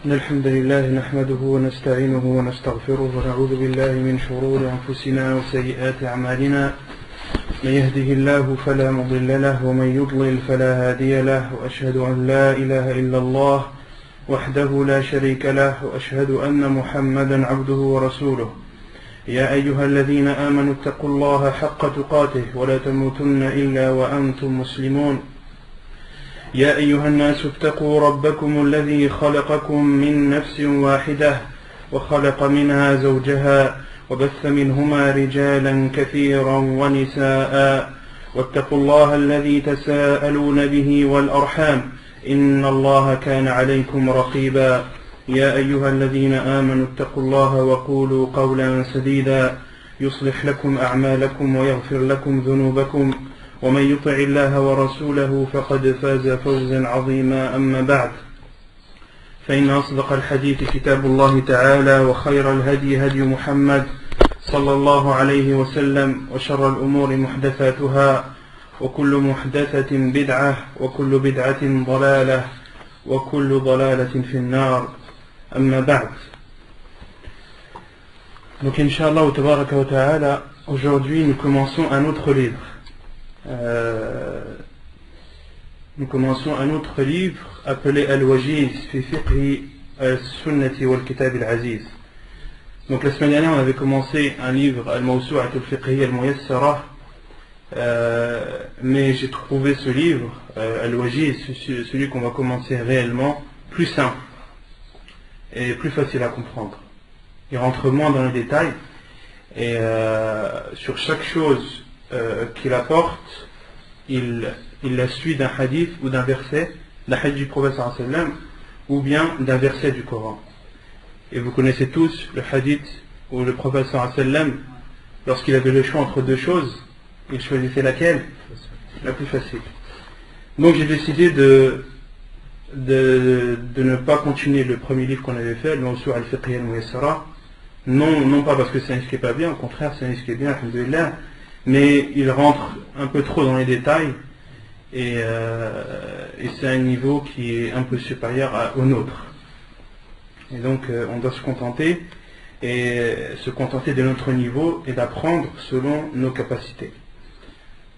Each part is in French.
إن الحمد لله نحمده ونستعينه ونستغفره ونعوذ بالله من شرور أنفسنا وسيئات أعمالنا من يهده الله فلا مضل له ومن يضلل فلا هادي له وأشهد أن لا إله إلا الله وحده لا شريك له وأشهد أن محمدا عبده ورسوله يا أيها الذين آمنوا اتقوا الله حق تقاته ولا تموتن إلا وأنتم مسلمون يا أيها الناس اتقوا ربكم الذي خلقكم من نفس واحدة وخلق منها زوجها وبث منهما رجالا كثيرا ونساء واتقوا الله الذي تساءلون به والأرحام إن الله كان عليكم رقيبا يا أيها الذين آمنوا اتقوا الله وقولوا قولا سديدا يصلح لكم أعمالكم ويغفر لكم ذنوبكم ومن يطع الله ورسوله فقد فاز فوزا عظيما أما بعد فإن أصدق الحديث كتاب الله تعالى وخير الهدي هدي محمد صلى الله عليه وسلم وشر الأمور محدثاتها وكل محدثة بدعة وكل بدعة ضلالة وكل ضلالة في النار أما بعد. Donc Inch'Allah wa tabaraka wa ta'ala, aujourd'hui nous commençons un autre livre. Nous commençons un autre livre appelé Al-Wajiz fi fiqhi al-sunnati wal-kitab al-aziz. Donc la semaine dernière on avait commencé un livre Al-Mawsu'at al-fiqhi al-muyassara, mais j'ai trouvé ce livre Al-Wajiz, celui qu'on va commencer réellement, plus simple et plus facile à comprendre. Il rentre moins dans les détails et sur chaque chose qu'il apporte, il la suit d'un hadith ou d'un verset, d'un hadith du prophète sallallahu alayhi wa sallam, ou bien d'un verset du Coran. Et vous connaissez tous le hadith où le prophète sallallahu alayhi wa sallam, lorsqu'il avait le choix entre deux choses, il choisissait laquelle? La plus facile. Donc j'ai décidé de ne pas continuer le premier livre qu'on avait fait, Al-Mawsu' al-Fiqhi al-Muyassara. Non pas parce que c'est un livre qui n'est pas bien, au contraire c'est un livre qui est bien, alhamdoulilah, mais il rentre un peu trop dans les détails et c'est un niveau qui est un peu supérieur au nôtre. Et donc on doit se contenter de notre niveau et d'apprendre selon nos capacités.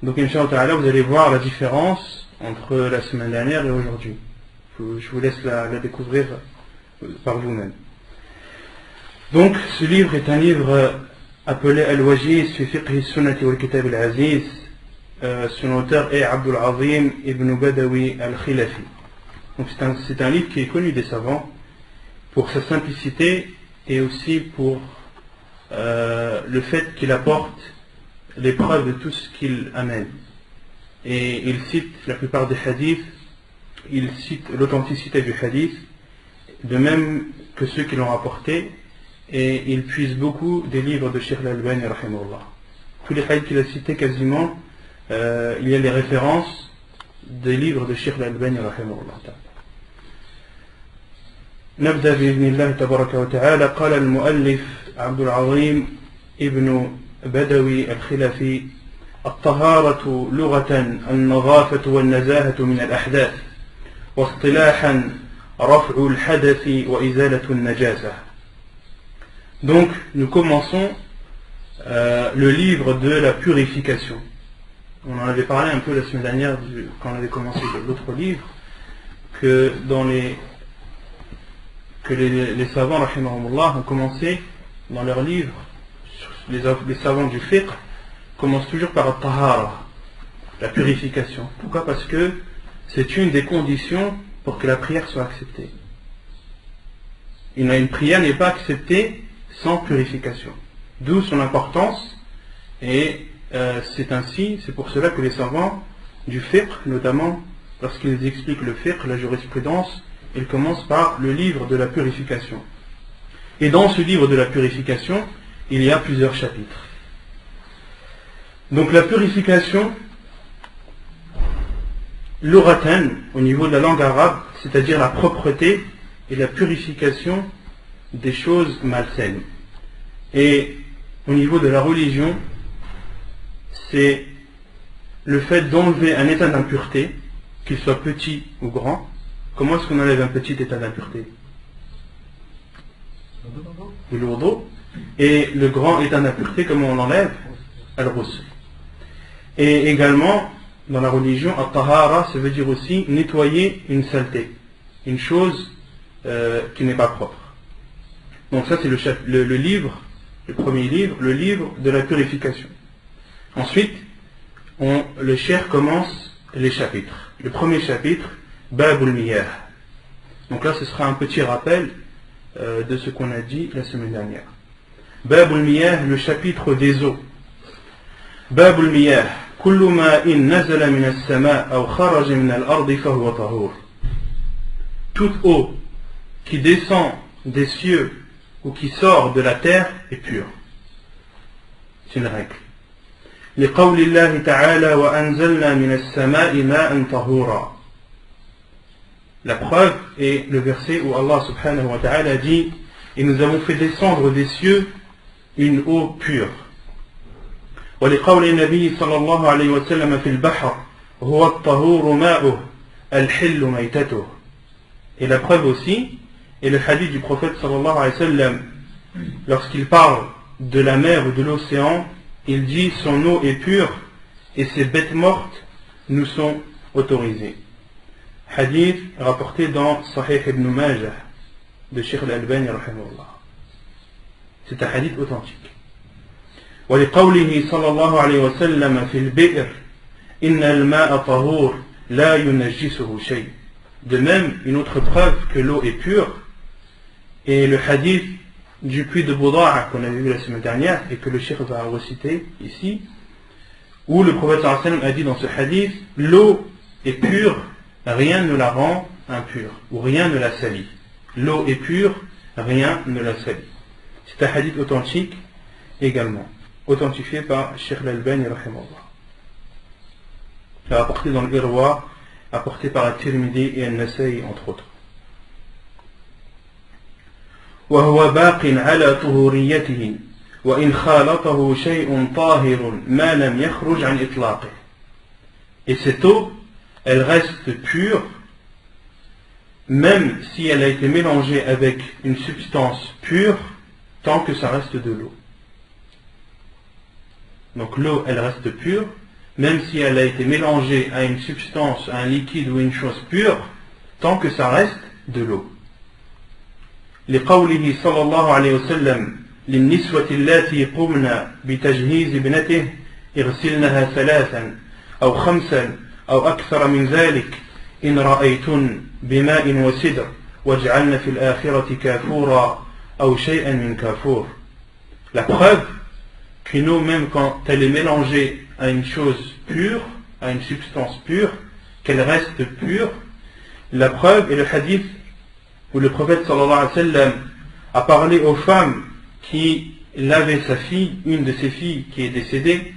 Donc Inch'Allah, vous allez voir la différence entre la semaine dernière et aujourd'hui. Je vous laisse la découvrir par vous-même. Donc ce livre est un livre appelé Al-Wajiz fi fiqhi al-sunnati wal-kitab al-aziz. Son auteur est Abdul Azim ibn Badawi al-Khilafi. Donc c'est un livre qui est connu des savants pour sa simplicité et aussi pour le fait qu'il apporte les preuves de tout ce qu'il amène. Et il cite la plupart des hadiths, il cite l'authenticité du hadith, de même que ceux qui l'ont rapporté, et il puise beaucoup des livres de Cheikh Al-Albani rahimahullah. Tous les hadiths qu'il a cités quasiment, il y a les références des livres de Cheikh Al-Albani rahimahullah. نبدأ بإذن الله تبارك وتعالى. قال المؤلف عبد العظيم ابن بدوي الخلفي: الطهارة لغة النظافة والنزاهة من الأحداث، واصطلاحا رفع الحدث وإزالة النجاسة. Donc nous commençons le livre de la purification. On en avait parlé un peu la semaine dernière quand on avait commencé l'autre livre, que les savants rahimahumullah ont commencé dans leur livre, les savants du fiqh commencent toujours par la tahara, la purification. Pourquoi? Parce que c'est une des conditions pour que la prière soit acceptée. Une prière n'est pas acceptée sans purification. D'où son importance, et c'est pour cela que les savants du fiqh, notamment lorsqu'ils expliquent le fiqh, la jurisprudence, ils commencent par le livre de la purification. Et dans ce livre de la purification, il y a plusieurs chapitres. Donc la purification, l'uratan, au niveau de la langue arabe, c'est-à-dire la propreté et la purification des choses malsaines. Et au niveau de la religion, c'est le fait d'enlever un état d'impureté, qu'il soit petit ou grand. Comment est-ce qu'on enlève un petit état d'impureté? بالوضوء. Et le grand état d'impureté, comment on l'enlève? Al-ghusl. Et également, dans la religion, at-tahara, ça veut dire aussi nettoyer une saleté, une chose qui n'est pas propre. Donc ça c'est le livre, le premier livre, le livre de la purification. Ensuite, le cheikh commence les chapitres. Le premier chapitre, Babul Miyah. Donc là ce sera un petit rappel de ce qu'on a dit la semaine dernière. Babul Miyah, le chapitre des eaux. Babul Miyah, kullu ma'in nazala min as-sama' aw kharaja min al-ardi fahuwa tahur. Toute eau qui descend des cieux ou qui sort de la terre est pure. C'est une règle. لقول الله تعالى وأنزلنا من السماء ماء طهورا. La preuve est le verset où Allah subhanahu wa ta'ala dit et nous avons fait descendre des cieux une eau pure. ولقول النبي صلى الله عليه وسلم في البحر هو الطهور ماؤه الحل ميتته. Et la preuve aussi est le hadith du prophète sallallahu alayhi wa sallam lorsqu'il parle de la mer ou de l'océan, il dit son eau est pure et ses bêtes mortes nous sont autorisées. Hadith rapporté dans Sahih ibn Majah de Sheikh al-Albani rahimahullah. C'est un hadith authentique. ولقوله صلى الله عليه وسلم في البئر إن الماء طهور لا ينجسه شيء. De même, une autre preuve que l'eau est pure est le hadith du puits de Bouda'a qu'on avait vu la semaine dernière et que le cheikh va reciter ici, où le prophète sallallahu alayhi wa sallam a dit dans ce hadith, l'eau est pure, rien ne la rend impure, ou rien ne la salit. L'eau est pure, rien ne la salit. C'est un hadith authentique également, authentifié par Cheikh al-Albani rahimahullah. Il a apporté dans l'Irwa, apporté par At-Tirmidhi et An-Nasa'i entre autres. وهو باق على طهوريته وإن خالطه شيء طاهر ما لم يخرج عن إطلاقه. Et cette eau, elle reste pure même si elle a été mélangée avec une substance pure tant que ça reste de l'eau. Donc l'eau, elle reste pure même si elle a été mélangée à une substance, à un liquide ou une chose pure tant que ça reste de l'eau. لقوله صلى الله عليه وسلم للنسوة اللاتي قمن بتجهيز ابنته اغسلنها ثلاثا أو خمسا أو أكثر من ذلك إن رأيتن بماء وسدر واجعلن في الآخرة كافورا أو شيئا من كافور. La preuve qu'une eau, même quand elle est mélangée à une chose pure, à une substance pure, qu'elle reste pure, la preuve est le hadith où le prophète sallallahu alayhi wa sallam a parlé aux femmes qui lavaient sa fille, une de ses filles qui est décédée.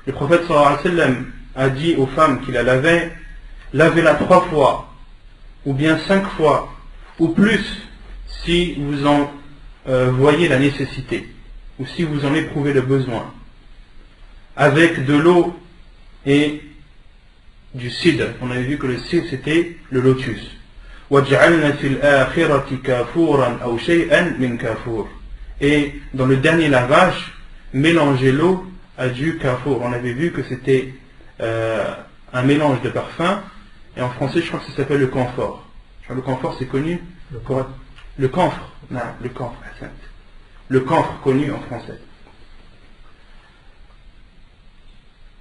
Le prophète sallallahu alayhi wa sallam a dit aux femmes qui la lavaient, lavez-la 3 fois, ou bien 5 fois, ou plus, si vous en voyez la nécessité, ou si vous en éprouvez le besoin, avec de l'eau et du cidre. On avait vu que le cidre c'était le lotus. وَجْعَلْنَا فِي الْآخِرَةِ كَافُورًا أَوْ شَيْئًا مِنْ كَافُورٍ. Et dans le dernier lavage, mélangez l'eau à du kafour. On avait vu que c'était un mélange de parfums, et en français je crois que ça s'appelle le camphor. Le camphor c'est connu. Le camphre, non, le camphre, le camphre connu en français.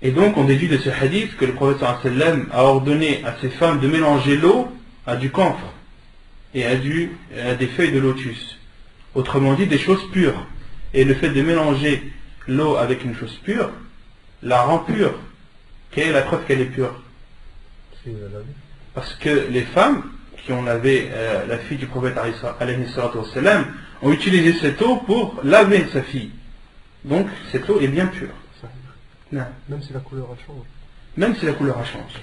Et donc on déduit de ce hadith que le prophète sallallahu alayhi wa sallam a ordonné à ses femmes de mélanger l'eau à du camphre et à des feuilles de lotus, autrement dit des choses pures. Et le fait de mélanger l'eau avec une chose pure la rend pure. Quelle est la preuve qu'elle est pure? Parce que les femmes qui ont lavé la fille du prophète alayhi salatu wassalam ont utilisé cette eau pour laver sa fille, donc cette eau est bien pure. Non. Même si la couleur a changé. Même si la couleur a changé.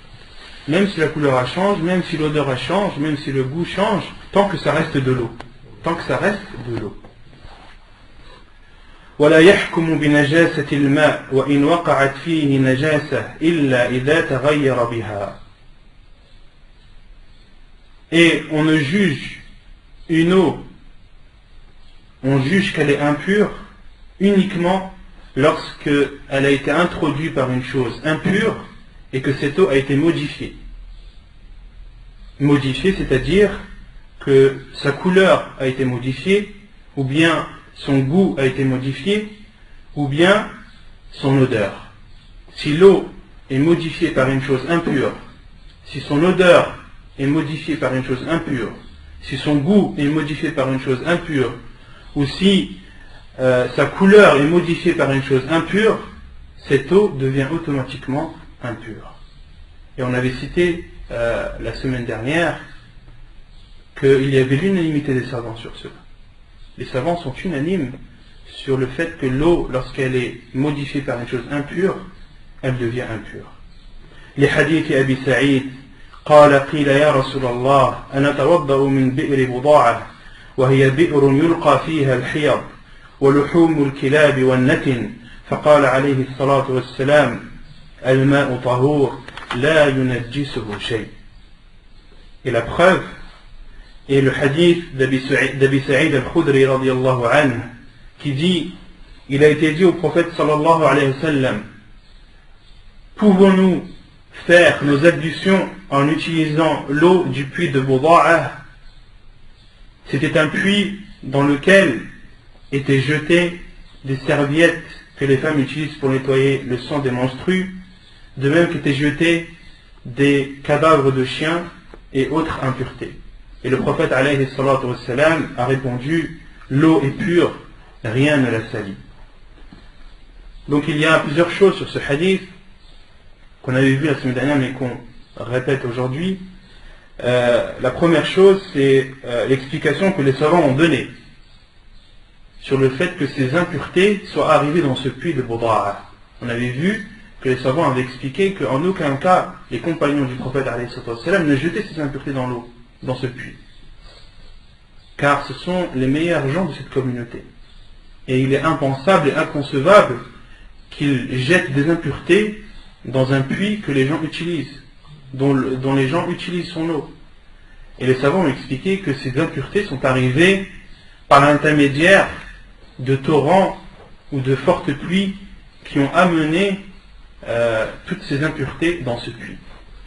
Même si la couleur a changé, même si l'odeur a changé, même si le goût change, tant que ça reste de l'eau. Tant que ça reste de l'eau. ولا يحكم بنجاسة الماء وإن وقعت فيه نجاسة إلا إذا تغير بها. Et on ne juge une eau on juge qu'elle est impure uniquement lorsqu'elle a été introduite par une chose impure et que cette eau a été modifiée. Modifiée, c'est-à-dire que sa couleur a été modifiée, ou bien son goût a été modifié, ou bien son odeur. Si l'eau est modifiée par une chose impure, si son odeur est modifiée par une chose impure, si son goût est modifié par une chose impure, ou si sa couleur est modifiée par une chose impure, cette eau devient automatiquement impure. Et on avait cité la semaine dernière qu'il y avait l'unanimité des savants sur cela. Les savants sont unanimes sur le fait que l'eau, lorsqu'elle est modifiée par une chose impure, elle devient impure. Les hadiths Abi Sa'id قال قيل يا رسول الله أنا أتوضأ من بئر بضاعة وهي بئر يلقى فيها الحيض ولحوم الكلاب والنتن فقال عليه الصلاة والسلام الماء طهور لا ينجسه شيء. Et la preuve est le hadith d'Abi Sa'id al-Khudri radiyallahu anhu qui dit, il a été dit au prophète sallallahu alayhi wa sallam, pouvons-nous faire nos ablutions en utilisant l'eau du puits de Buda'ah? C'était un puits dans lequel étaient jetées des serviettes que les femmes utilisent pour nettoyer le sang des menstrues, de même qu'étaient jetés des cadavres de chiens et autres impuretés. Et le prophète alayhi salatu wassalam a répondu, l'eau est pure, rien ne la salit. Donc il y a plusieurs choses sur ce hadith qu'on avait vu la semaine dernière mais qu'on répète aujourd'hui. La première chose, c'est l'explication que les savants ont donnée sur le fait que ces impuretés soient arrivées dans ce puits de Buda'ah. On avait vu que les savants avaient expliqué qu'en aucun cas les compagnons du prophète alayhi sallam ne jetaient ces impuretés dans l'eau, dans ce puits, car ce sont les meilleurs gens de cette communauté et il est impensable et inconcevable qu'ils jettent des impuretés dans un puits que les gens utilisent, dont les gens utilisent son eau. Et les savants ont expliqué que ces impuretés sont arrivées par l'intermédiaire de torrents ou de fortes pluies qui ont amené toutes ces impuretés dans ce puits,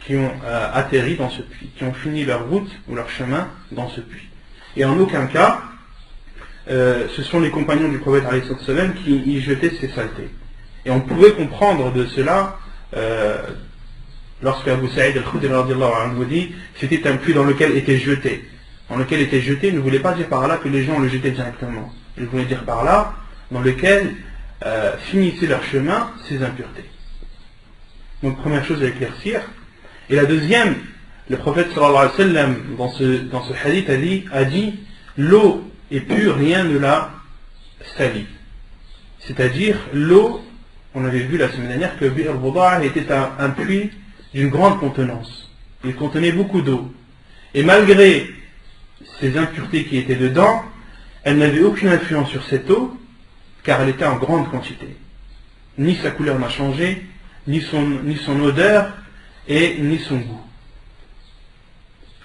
qui ont atterri dans ce puits, qui ont fini leur route ou leur chemin dans ce puits. Et en aucun cas, ce sont les compagnons du prophète alayhi sallam qui y jetaient ces saletés. Et on pouvait comprendre de cela lorsque Abu Sa'id al-Khudri radiyallahu anhu dit c'était un puits dans lequel était jeté. Dans lequel était jeté ne voulait pas dire par là que les gens le jetaient directement. Il voulait dire par là dans lequel finissaient leur chemin ces impuretés. Donc première chose à éclaircir. Et la deuxième, le prophète sallallahu alayhi wa sallam dans ce hadith a dit l'eau est pure, rien ne la salit. C'est-à-dire l'eau, on avait vu la semaine dernière que Bi'r Buda'ah était un puits d'une grande contenance. Il contenait beaucoup d'eau. Et malgré ces impuretés qui étaient dedans, elle n'avait aucune influence sur cette eau, car elle était en grande quantité. Ni sa couleur n'a changé, ni son odeur, et ni son goût.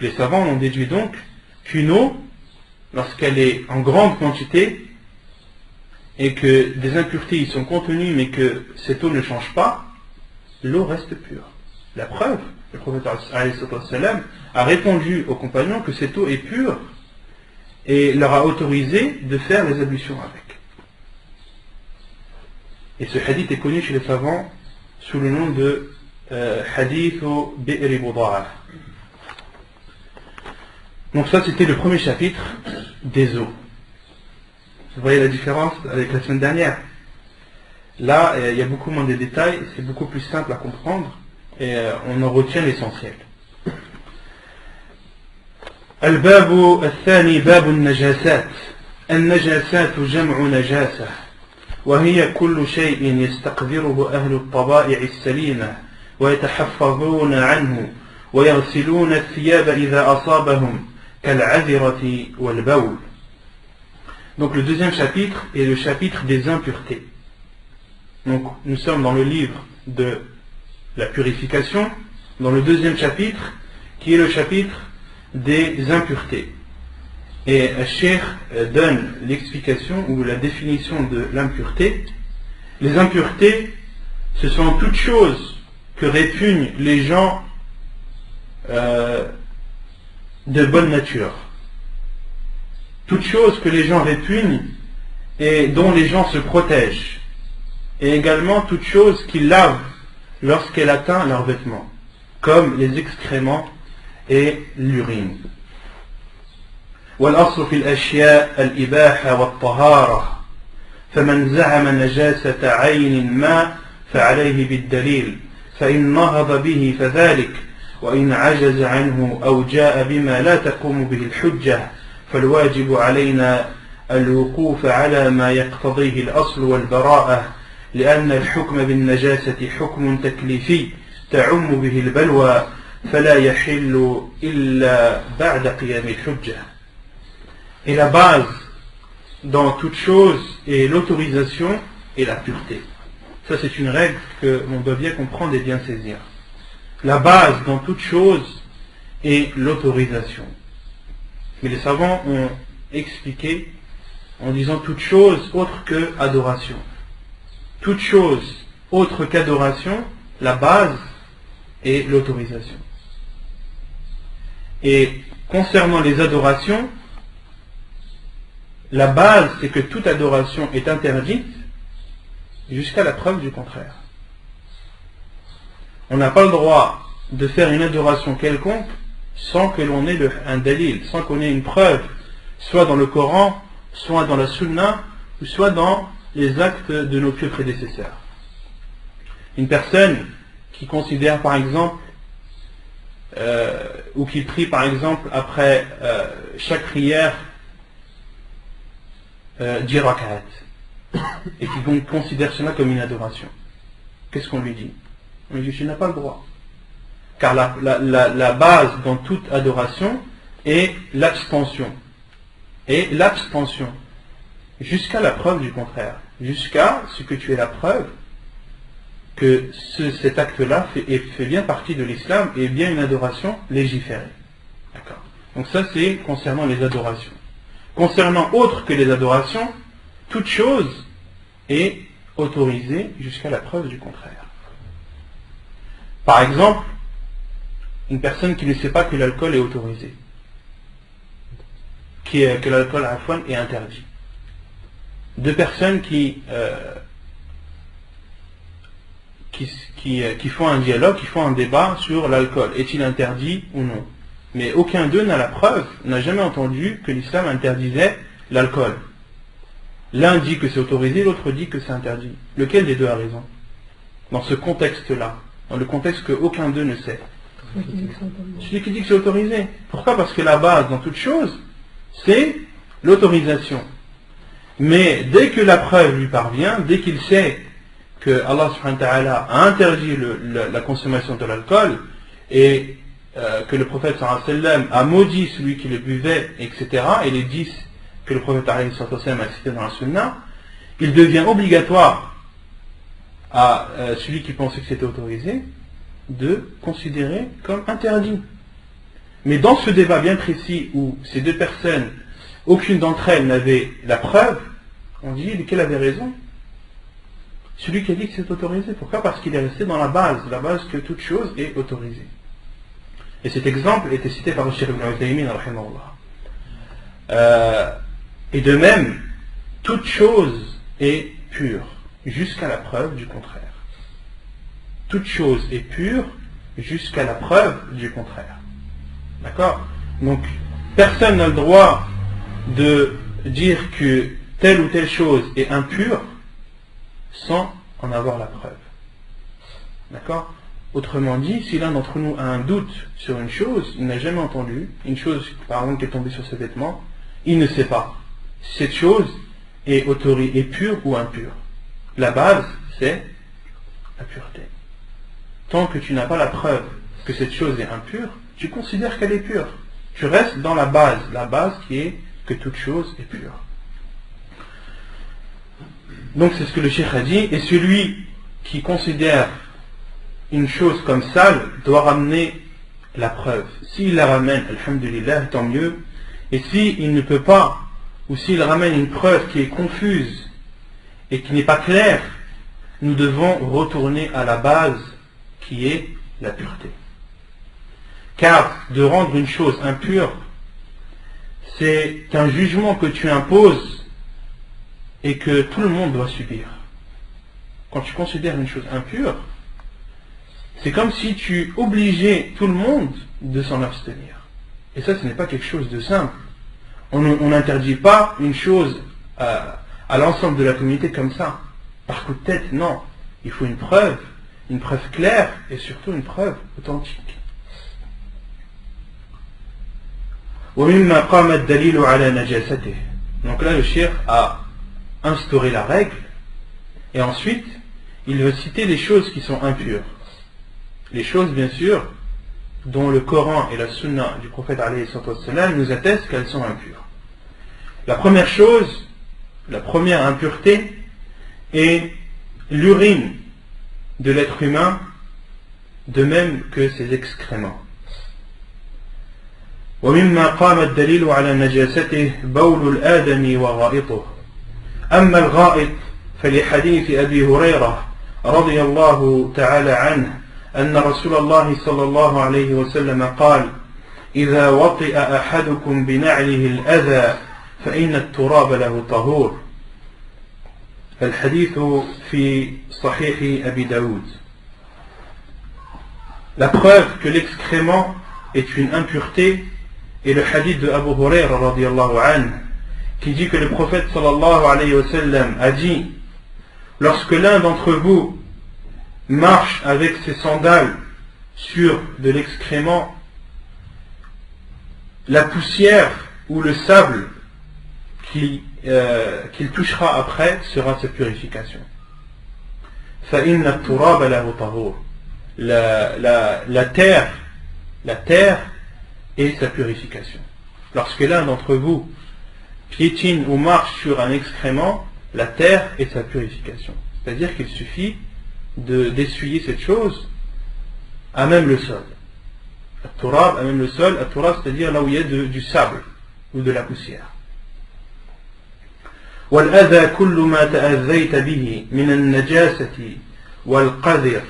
Les savants ont déduit donc qu'une eau, lorsqu'elle est en grande quantité, et que des impuretés y sont contenues, mais que cette eau ne change pas, l'eau reste pure. La preuve, le prophète a répondu aux compagnons que cette eau est pure, et leur a autorisé de faire les ablutions avec. Et ce hadith est connu chez les savants sous le nom de hadith au Bi'r Buda'ah. Donc ça c'était le premier chapitre des eaux. Vous voyez la différence avec la semaine dernière. Là il y a beaucoup moins de détails, c'est beaucoup plus simple à comprendre et on en retient l'essentiel. الباب الثاني باب النجاسات. النجاسات جمع نجاسة وهي كل شيء يستقذره أهل الطبائع السليمة ويتحفظون عنه ويغسلون الثياب إذا أصابهم كالعذرة والبول. Donc le deuxième chapitre est le chapitre des impuretés. Donc nous sommes dans le livre de la purification, dans le deuxième chapitre qui est le chapitre des impuretés. Et Cheikh donne l'explication ou la définition de l'impureté. Les impuretés, ce sont toutes choses que répugnent les gens de bonne nature. Toutes choses que les gens répugnent et dont les gens se protègent. Et également toutes choses qu'ils lavent lorsqu'elle atteint leurs vêtements, comme les excréments et l'urine. والأصل في الأشياء الإباحة والطهارة فمن زعم نجاسة عين ما فعليه بالدليل فإن نهض به فذلك وإن عجز عنه أو جاء بما لا تقوم به الحجة فالواجب علينا الوقوف على ما يقتضيه الأصل والبراءة لأن الحكم بالنجاسة حكم تكليفي تعم به البلوى فلا يحل إلا بعد قيام الحجة. Et la base dans toute chose est l'autorisation et la pureté. Ça c'est une règle que l'on doit bien comprendre et bien saisir. La base dans toute chose est l'autorisation. Mais les savants ont expliqué en disant toute chose autre que adoration. Toute chose autre qu'adoration, la base est l'autorisation. Et concernant les adorations, la base c'est que toute adoration est interdite jusqu'à la preuve du contraire. On n'a pas le droit de faire une adoration quelconque sans que l'on ait un dalil, sans qu'on ait une preuve, soit dans le Coran, soit dans la Sunna, ou soit dans les actes de nos pieux prédécesseurs. Une personne qui considère par exemple, ou qui prie par exemple après chaque prière 10 rak'at, et qui donc considère cela comme une adoration, qu'est-ce qu'on lui dit? On lui dit tu n'as pas le droit. Car la base dans toute adoration est l'abstention. Et l'abstention, jusqu'à la preuve du contraire, jusqu'à ce que tu aies la preuve que cet acte-là fait bien partie de l'islam et est bien une adoration légiférée. D'accord. Donc ça c'est concernant les adorations. Concernant autre que les adorations, toute chose est autorisée jusqu'à la preuve du contraire. Par exemple, une personne qui ne sait pas que l'alcool est autorisé, que l'alcool à la fois est interdit. Deux personnes qui font un dialogue, qui font un débat sur l'alcool, est-il interdit ou non? Mais aucun d'eux n'a la preuve, n'a jamais entendu que l'islam interdisait l'alcool. L'un dit que c'est autorisé, l'autre dit que c'est interdit. Lequel des deux a raison? Dans ce contexte-là, dans le contexte qu'aucun d'eux ne sait. Celui qui dit que c'est autorisé. Pourquoi? Parce que la base dans toute chose, c'est l'autorisation. Mais dès que la preuve lui parvient, dès qu'il sait que Allah subhanahu wa ta'ala a interdit la consommation de l'alcool et que le prophète sallallahu alayhi wa sallam a maudit celui qui le buvait, etc., et les 10 que le prophète sallallahu alayhi wa sallam a cités dans la sunna, il devient obligatoire à celui qui pensait que c'était autorisé de considérer comme interdit. Mais dans ce débat bien précis où ces deux personnes, aucune d'entre elles n'avait la preuve, on dit lequel avait raison? Celui qui a dit que c'est autorisé. Pourquoi? Parce qu'il est resté dans la base que toute chose est autorisée. Et cet exemple était cité par le Cheikh Ibn Uthaymin, et de même, toute chose est pure, jusqu'à la preuve du contraire. Toute chose est pure, jusqu'à la preuve du contraire. D'accord? Donc, personne n'a le droit de dire que telle ou telle chose est impure sans en avoir la preuve. D'accord? Autrement dit, si l'un d'entre nous a un doute sur une chose, il n'a jamais entendu, une chose par exemple qui est tombée sur ses vêtements, il ne sait pas si cette chose est pure ou impure. La base, c'est la pureté. Tant que tu n'as pas la preuve que cette chose est impure, tu considères qu'elle est pure. Tu restes dans la base qui est que toute chose est pure. Donc c'est ce que le cheikh a dit, et celui qui considère une chose comme sale doit ramener la preuve. S'il la ramène, alhamdulillah, tant mieux, Et s'il ne peut pas, ou s'il ramène une preuve qui est confuse et qui n'est pas claire, nous devons retourner à la base qui est la pureté. Car de rendre une chose impure, c'est un jugement que tu imposes et que tout le monde doit subir. Quand tu considères une chose impure, c'est comme si tu obligeais tout le monde de s'en abstenir. Et ça, ce n'est pas quelque chose de simple. On n'interdit pas une chose à l'ensemble de la communauté comme ça, par coup de tête, non. Il faut une preuve claire et surtout une preuve authentique. ومما قام الدليل على نجاسته. Donc là, le cheikh a instauré la règle et ensuite, il veut citer les choses qui sont impures. Les choses, bien sûr, dont le Coran et la Sunna du prophète alayhi sallam nous attestent qu'elles sont impures. La première chose, la première impureté est l'urine de l'être humain, de même que ses excréments. ومما قام الدليل على نجاسته بول الآدم وغائطه. أما الغائط فلحديث أبي هريرة رضي الله تعالى عنه أن رسول الله صلى الله عليه وسلم قال: إذا وطئ أحدكم بنعله الأذى فإن التراب له طهور. الحديث في صحيح أبي داود. La preuve que l'excrément est une impureté est le hadith de Abu Hurayra radiyallahu anhu, qui dit que le prophète sallallahu alayhi wa sallam a dit: lorsque l'un d'entre vous marche avec ses sandales sur de l'excrément, la poussière ou le sable qu'il touchera après sera sa purification. فَإِنَّ التُّرَابَ لَهُ طَهُورٌ. La terre est sa purification. Lorsque l'un d'entre vous piétine ou marche sur un excrément, la terre est sa purification. C'est-à-dire qu'il suffit d'essuyer cette chose à même le sol. At-turab, à même le sol, at-turab, c'est-à-dire là où il y a du sable ou de la poussière. والأذى كل ما تأذيت به من النجاسة والقذر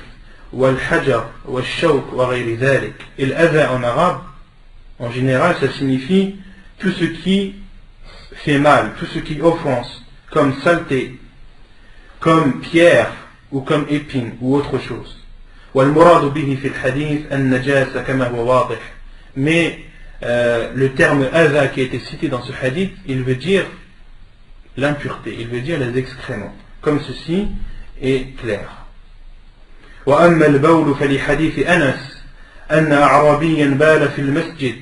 والحجر والشوك وغير ذلك. Et l'adha en arabe, en général, ça signifie tout ce qui fait mal, tout ce qui offense, comme saleté, comme pierre, ou comme épine, ou autre chose. والمراد به في الحديث النجاسة كما هو واضح. Mais le terme adha qui a été cité dans ce hadith, il veut dire l'impureté, il veut dire les excréments, comme ceci est clair. وأما البول فلحديث أنس أن أعرابيا بال في المسجد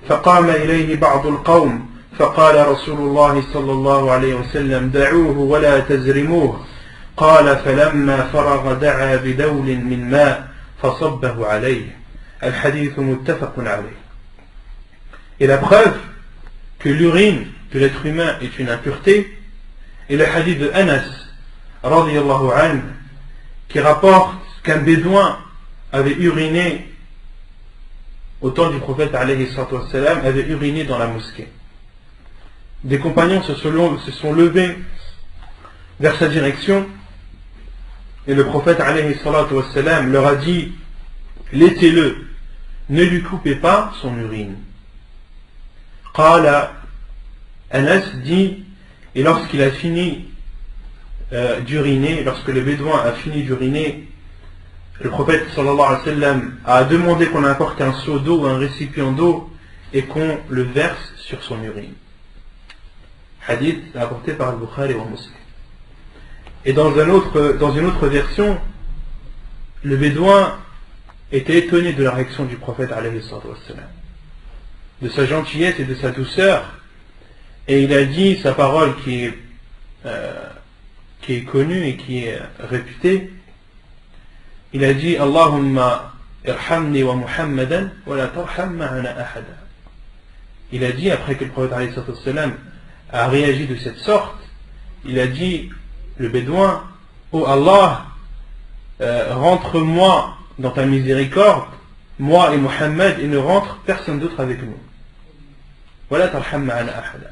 فقام إليه بعض القوم فقال رسول الله صلى الله عليه وسلم: دعوه ولا تزرموه. قال: فلما فرغ دعا بدول من ماء فصبه عليه. الحديث متفق عليه. Et la preuve que l'urine de l'être humain est une impureté est le hadith de Anas radiyallahu anhu, qui rapporte qu'un bédouin avait uriné au temps du prophète alayhi salatu wassalam, avait uriné dans la mosquée. Des compagnons se sont levés vers sa direction et le prophète alayhi salatu wassalam leur a dit: laissez-le, ne lui coupez pas son urine. Qala, Anas dit, et lorsqu'il a fini d'uriner, lorsque le bédouin a fini d'uriner, le prophète sallallahu alayhi wa sallam a demandé qu'on apporte un seau d'eau ou un récipient d'eau et qu'on le verse sur son urine. Hadith apporté par Al-Bukhari et Muslim. Et dans une autre version, le bédouin était étonné de la réaction du prophète alayhi sallam, de sa gentillesse et de sa douceur, et il a dit sa parole qui est connue et qui est réputée. Il a dit: Allahumma irhamni wa Muhammadan wa la tarham ma'ana ahada. Il a dit, après que le prophète alayhi sallam a réagi de cette sorte, il a dit, le bédouin: oh Allah, rentre-moi dans ta miséricorde, moi et Muhammad, et ne rentre personne d'autre avec nous. ولا ترحم معنا أحدا.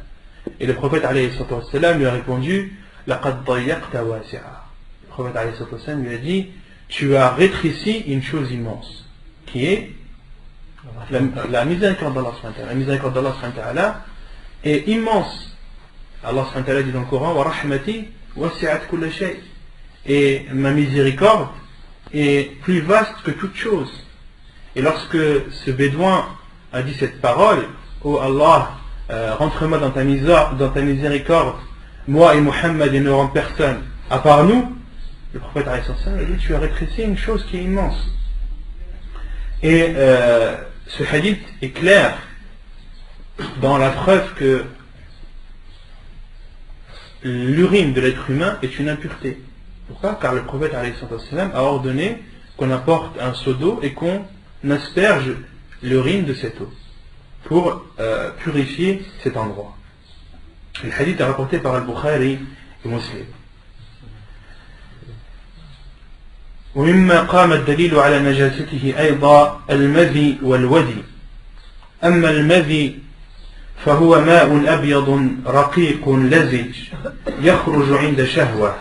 Et le prophète alayhi sallam lui a répondu لقد ضيقت واسعا. Le prophète alayhi sallam lui a dit tu as rétréci une chose immense qui est la miséricorde d'Allah. La miséricorde d'Allah est immense. Allah dit dans le Coran wa rahmati wasi'at kulla shay. Et ma miséricorde est plus vaste que toute chose. Et lorsque ce bédouin a dit cette parole, oh Allah, rentre-moi dans ta miséricorde, moi et Muhammad et ne rend personne à part nous, le prophète a dit tu as rétréci une chose qui est immense. Et ce hadith est clair dans la preuve que l'urine de l'être humain est une impureté. Pourquoi? Car le prophète a ordonné qu'on apporte un seau d'eau et qu'on asperge l'urine de cette eau pour purifier cet endroit. Le hadith est rapporté par Al-Bukhari et Muslim. ومما قام الدليل على نجاسته أيضا المذي والودي. أما المذي فهو ماء أبيض رقيق لزج يخرج عند شهوة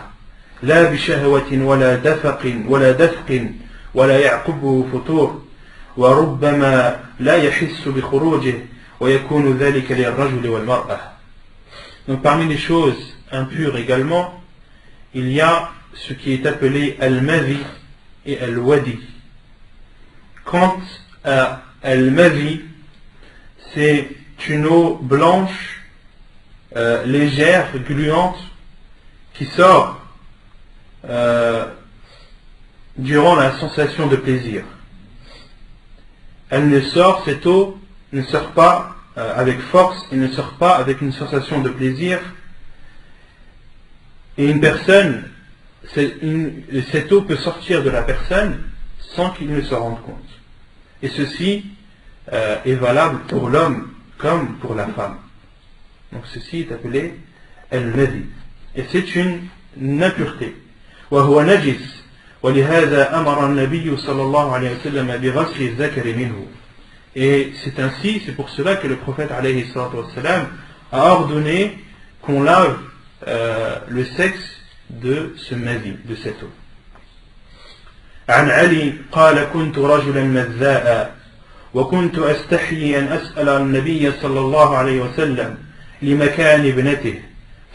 لا بشهوة ولا دفق ولا يعقبه فطور وربما لا يحس بخروجه ويكون ذلك للرجل والمرأة. Donc parmi les choses impures également, il y a ce qui est appelé al-madhi et al-wadi. Quant à al-madhi, c'est une eau blanche, légère, gluante, qui sort durant la sensation de plaisir. Cette eau ne sort pas avec force et ne sort pas avec une sensation de plaisir. Et une personne, cette eau peut sortir de la personne sans qu'il ne se rende compte. Et ceci est valable pour l'homme comme pour la femme. Donc ceci est appelé al-madhi. Et c'est une impureté. وهو نجس ولهذا أمر النبي صلى الله عليه وسلم بغسل الذكر منه. Et c'est pour cela que le prophète alayhi salatu wassalam a ordonné qu'on lave le sexe de ce madhi, de cette eau. عن علي قال كنت رجلا مذاء وكنت أستحيي أن أسأل النبي صلى الله عليه وسلم لمكان ابنته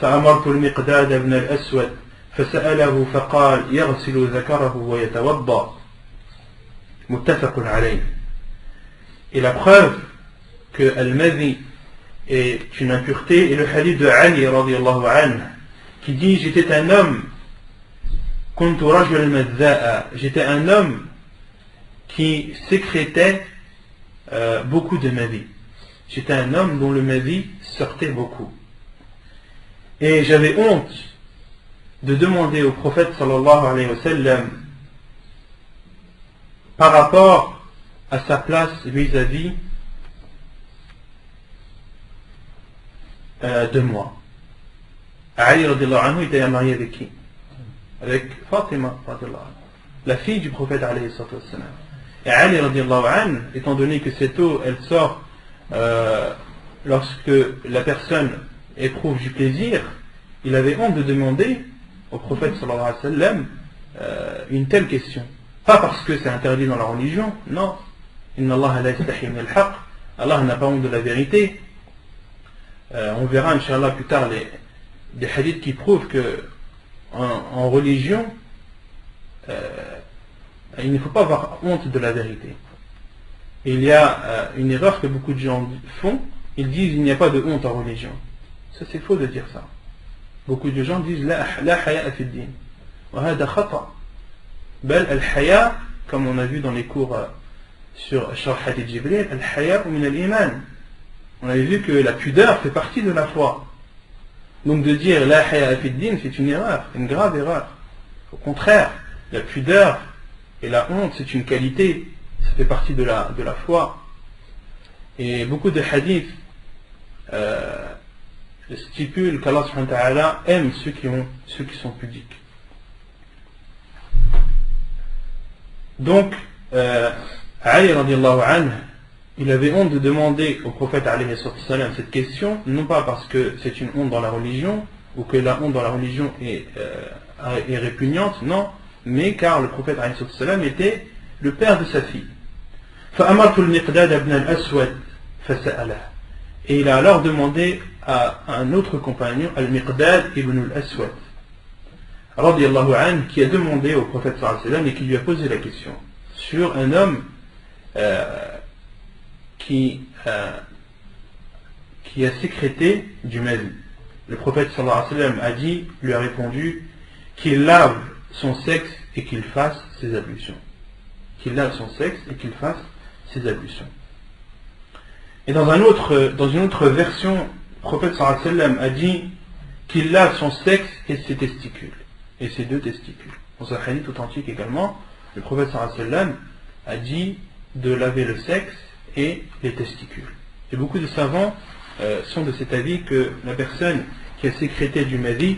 فأمرت المقداد بن الأسود فسأله فقال يغسل ذكره ويتوضأ متفق عليه. Et la preuve que al-madhi est une impureté est le hadith de Ali radiyallahu anhu qui dit j'étais un homme kuntu rajul madha'a, j'étais un homme qui sécrétait beaucoup de madhi. J'étais un homme dont le madhi sortait beaucoup. Et j'avais honte de demander au prophète sallallahu alayhi wa sallam par rapport à sa place vis-à-vis de moi. Ali radiallahu anhu était marié avec qui? Avec Fatima radiallahu anhu, la fille du prophète alayhi sallam. Et Ali radiallahu anhu, étant donné que cette eau elle sort lorsque la personne éprouve du plaisir, il avait honte de demander au prophète sallallahu alayhi wa sallam une telle question. Pas parce que c'est interdit dans la religion, non. Inna Allah la yastahi min al-haq. Allah n'a pas honte de la vérité. On verra Inch'Allah plus tard des hadiths qui prouvent que en religion il ne faut pas avoir honte de la vérité. Et il y a une erreur que beaucoup de gens font, ils disent il n'y a pas de honte en religion. Ça c'est faux de dire ça. Beaucoup de gens disent la haya fi ad-din. Wa hada khata. Bal al-haya, comme on a vu dans les cours sur Sharh Hadith Jibril, al-haya min al-iman. On avait vu que la pudeur fait partie de la foi. Donc de dire la haya fi ad-din, c'est une erreur, une grave erreur. Au contraire, la pudeur et la honte, c'est une qualité, ça fait partie de la foi. Et beaucoup de hadiths stipulent qu'Allah subhanahu wa ta'ala aime ceux qui sont pudiques. Donc, Ali radiallahu anhu il avait honte de demander au prophète alayhi salam cette question, non pas parce que c'est une honte dans la religion, ou que la honte dans la religion est répugnante, non, mais car le prophète alayhi salam était le père de sa fille. فأمرت المقداد بن الأسود فسأله. Et il a alors demandé à un autre compagnon, Al-Miqdad ibn al-Aswad, radiyallahu anhu, qui a demandé au prophète sallallahu alayhi wa sallam et qui lui a posé la question sur un homme qui a sécrété du mazi. Le prophète sallallahu alayhi wa sallam lui a répondu qu'il lave son sexe et qu'il fasse ses ablutions. Qu'il lave son sexe et qu'il fasse ses ablutions. Et dans une autre version, le prophète sallallahu alayhi wa sallam a dit qu'il lave son sexe et ses testicules, et ses deux testicules. Dans un hadith authentique également, le prophète sallallahu alayhi wa sallam a dit de laver le sexe et les testicules. Et beaucoup de savants sont de cet avis que la personne qui a sécrété du mazi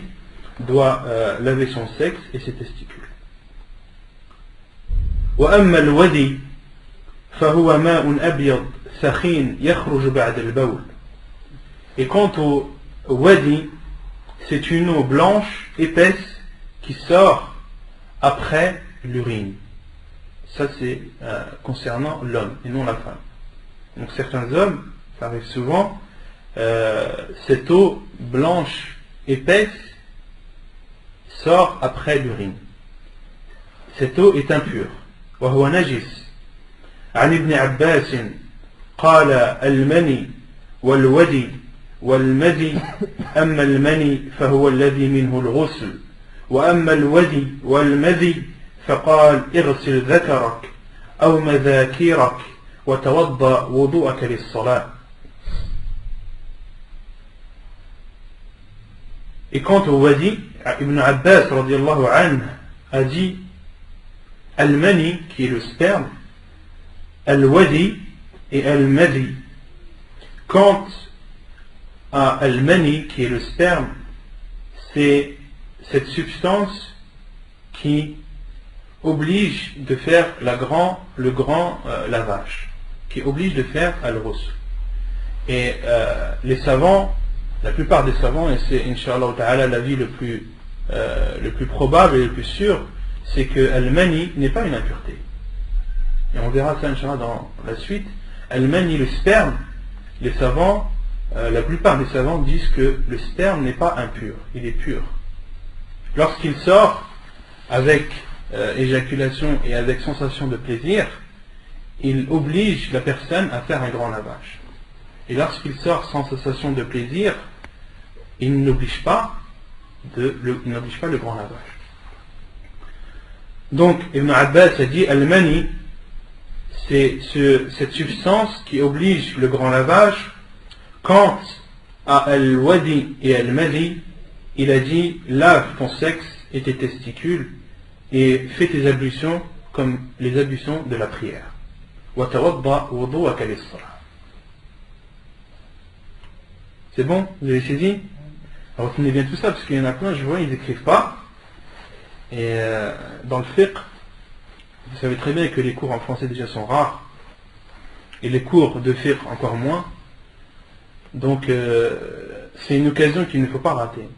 doit laver son sexe et ses testicules. وأما الودي فهو ماء أبيض سخين يخرج بعد البول. Et quant au wadi, c'est une eau blanche, épaisse, qui sort après l'urine. Ça c'est concernant l'homme et non la femme. Donc certains hommes, ça arrive souvent, cette eau blanche, épaisse, sort après l'urine. Cette eau est impure. وهو نجس. عن ابن عباس قال المني والودي والمذي أما المني فهو الذي منه الغسل وأما الودي والمذي فقال اغسل ذكرك أو مذاكيرك وتوضأ وضوءك للصلاة. Et quant au wadi, Ibn Abbas radiallahu anhu a dit Al-Mani, qui est le sperme, Al-Wadi et Al-Madi. Quant à Al-Mani, qui est le sperme, c'est cette substance qui oblige de faire le grand lavage, qui oblige de faire Al-Ghusl. Et les savants, la plupart des savants, et c'est Inch'Allah Ta'ala l'avis le plus probable et le plus sûr, c'est que Al-Mani n'est pas une impureté. Et on verra ça Inch'Allah dans la suite. Al-Mani, le sperme, les savants, la plupart des savants disent que le sperme n'est pas impur, il est pur. Lorsqu'il sort avec éjaculation et avec sensation de plaisir, il oblige la personne à faire un grand lavage. Et lorsqu'il sort sans sensation de plaisir, il n'oblige pas le grand lavage. Donc Ibn Abbas a dit Al-Mani, c'est cette substance qui oblige le grand lavage. Quant à Al-Wadi et Al-Madi, il a dit lave ton sexe et tes testicules et fais tes ablutions comme les ablutions de la prière. C'est bon? Vous avez saisi? Alors retenez bien tout ça parce qu'il y en a plein, je vois, ils n'écrivent pas. Et dans le fiqh, vous savez très bien que les cours en français déjà sont rares, et les cours de fiqh encore moins. Donc c'est une occasion qu'il ne faut pas rater.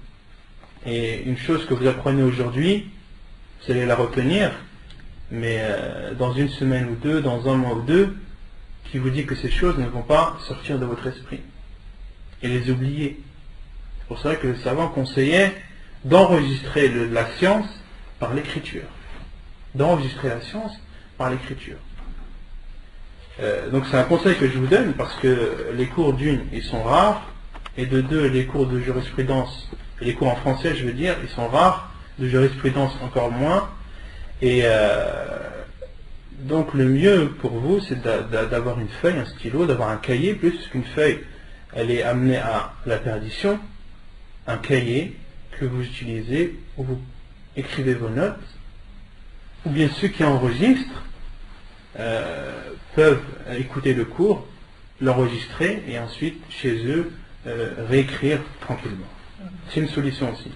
Et une chose que vous apprenez aujourd'hui, vous allez la retenir, mais dans une semaine ou deux, dans un mois ou deux, qui vous dit que ces choses ne vont pas sortir de votre esprit et les oublier. C'est pour ça que les savants conseillaient d'enregistrer la science par l'écriture. D'enregistrer la science par l'écriture. Donc c'est un conseil que je vous donne parce que les cours d'une, ils sont rares, et de deux, les cours de jurisprudence, et les cours en français, je veux dire, ils sont rares, de jurisprudence encore moins. Et donc le mieux pour vous, c'est d'avoir une feuille, un stylo, d'avoir un cahier, plus qu'une feuille, elle est amenée à la perdition, un cahier que vous utilisez, où vous écrivez vos notes, ou bien ceux qui enregistrent peuvent écouter le cours, l'enregistrer et ensuite chez eux réécrire tranquillement. C'est une solution aussi.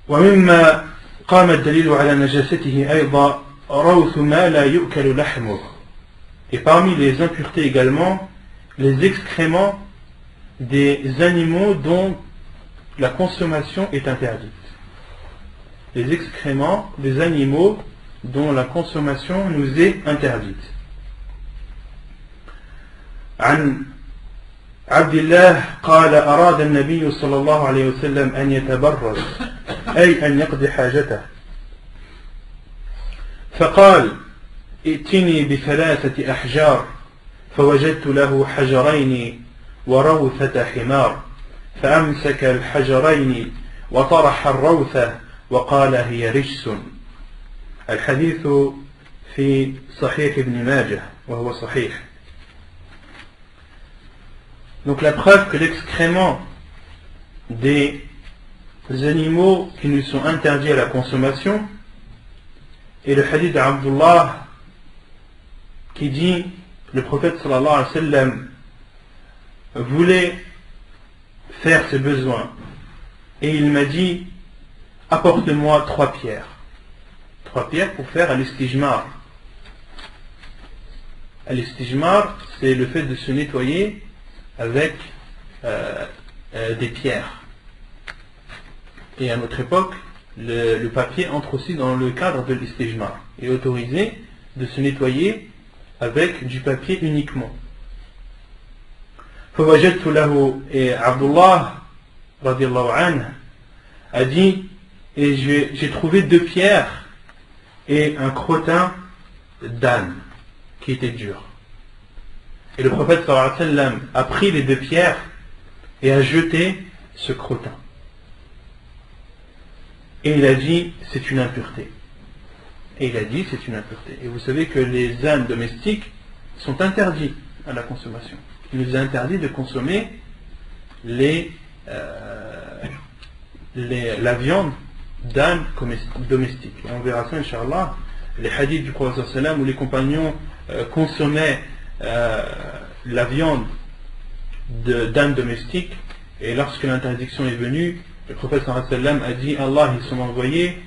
ومما قام الدليل على نجاسته أيضا روث ما لا يؤكل لحمه Et parmi les impuretés également, les excréments des animaux dont la consommation est interdite. Les excréments des animaux dont la consommation nous est interdite. عن عبد الله قال أراد النبي صلى الله عليه وسلم أن يتبرز أي أن يقضي حاجته فقال ائتني بثلاثة أحجار فوجدت له حجرين وروثة حمار فأمسك الحجرين وطرح الروثة وقال هي رجس. الحديث في صحيح ابن ماجه وهو صحيح. Donc la preuve que l'excrément des animaux qui nous sont interdits à la consommation est le hadith d'Abdullah qui dit le prophète sallallahu alayhi wa sallam voulait faire ses besoins et il m'a dit apporte-moi 3 pierres. 3 pierres pour faire al-istijmar. Al-istijmar, c'est le fait de se nettoyer avec des pierres. Et à notre époque, le papier entre aussi dans le cadre de l'istijmar. Il est autorisé de se nettoyer avec du papier uniquement. فوجدت له et Abdullah radiallahu anhu a dit et j'ai trouvé 2 pierres et un crottin d'âne qui était dur. Et le prophète sallallahu alayhi wa sallam a pris les 2 pierres et a jeté ce crottin. Et il a dit c'est une impureté. Et il a dit c'est une impureté. Et vous savez que les ânes domestiques sont interdits à la consommation. Il nous est interdit de consommer la viande d'âne domestique. Et on verra ça, Inch'Allah, les hadiths du prophète sallallahu alayhi wa sallam où les compagnons consommaient la viande d'âne domestique, et lorsque l'interdiction est venue, le prophète sallallahu alayhi wa sallam a dit Allah et son envoyé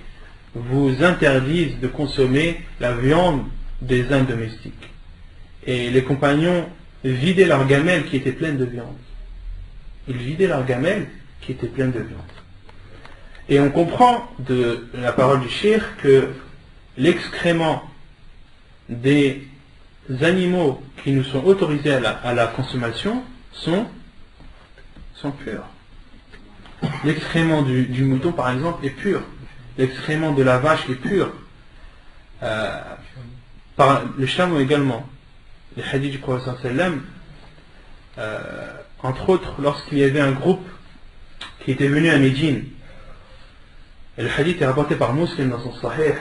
vous interdisent de consommer la viande des ânes domestiques. Et les compagnons vidaient leur gamelle qui était pleine de viande. Ils vidaient leur gamelle qui était pleine de viande. Et on comprend de la parole du cheikh que l'excrément des animaux qui nous sont autorisés à la consommation sont purs. L'excrément du mouton par exemple est pur. L'excrément de la vache est pur. Par le chameau également. Les hadiths du prophète sallallahu alayhi wa sallam, entre autres lorsqu'il y avait un groupe qui était venu à Médine, et le hadith est rapporté par Muslim dans son Sahih,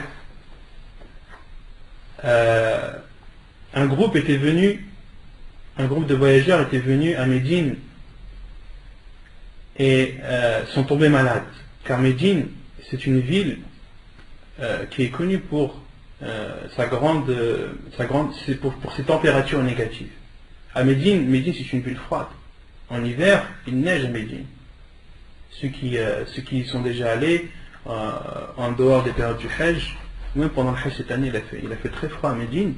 un groupe de voyageurs était venu à Médine et sont tombés malades, car Médine c'est une ville qui est connue pour pour ses températures négatives. À Médine c'est une ville froide. En hiver, il neige à Médine. Ceux qui y sont déjà allés en dehors des périodes du Hajj, même pendant le Hajj cette année, il a fait très froid à Médine,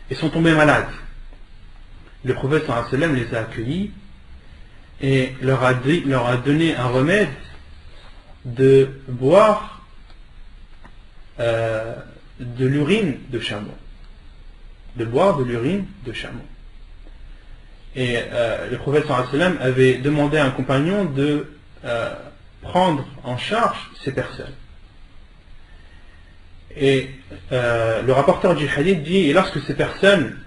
et sont tombés malades. Le prophète sallallahu alayhi wa sallam les a accueillis et leur a donné un remède de boire de l'urine de chameau. De boire de l'urine de chameau. Et le prophète sallallahu alayhi wa sallam avait demandé à un compagnon de prendre en charge ces personnes. Et le rapporteur du hadith dit, et lorsque ces personnes,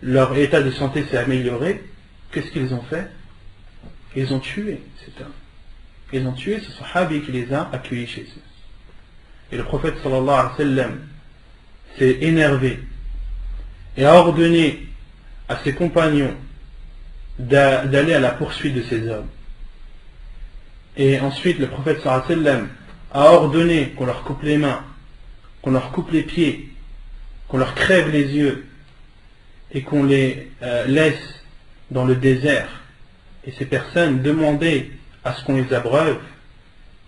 leur état de santé s'est amélioré, qu'est-ce qu'ils ont fait? Ils ont tué cet homme. Ils ont tué ce sahabi qui les a accueillis chez eux. Et le prophète sallallahu alayhi wa sallam s'est énervé et a ordonné à ses compagnons d'aller à la poursuite de ces hommes. Et ensuite le prophète sallallahu alayhi wa sallam a ordonné qu'on leur coupe les mains, qu'on leur coupe les pieds, qu'on leur crève les yeux et qu'on les laisse dans le désert. Et ces personnes demandaient à ce qu'on les abreuve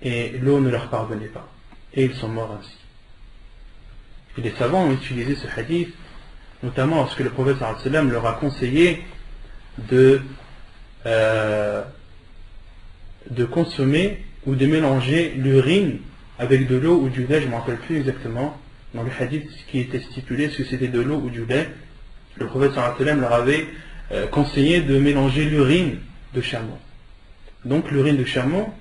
et l'eau ne leur parvenait pas. Et ils sont morts ainsi. Et les savants ont utilisé ce hadith notamment lorsque le prophète sallallahu alayhi wa sallam leur a conseillé de consommer ou de mélanger l'urine avec de l'eau ou du lait. Je ne me rappelle plus exactement dans le hadith ce qui était stipulé, est-ce que c'était de l'eau ou du lait. Le prophète sallallahu alayhi wa sallam leur avait conseillé de mélanger l'urine de chameau. Donc l'urine de chameau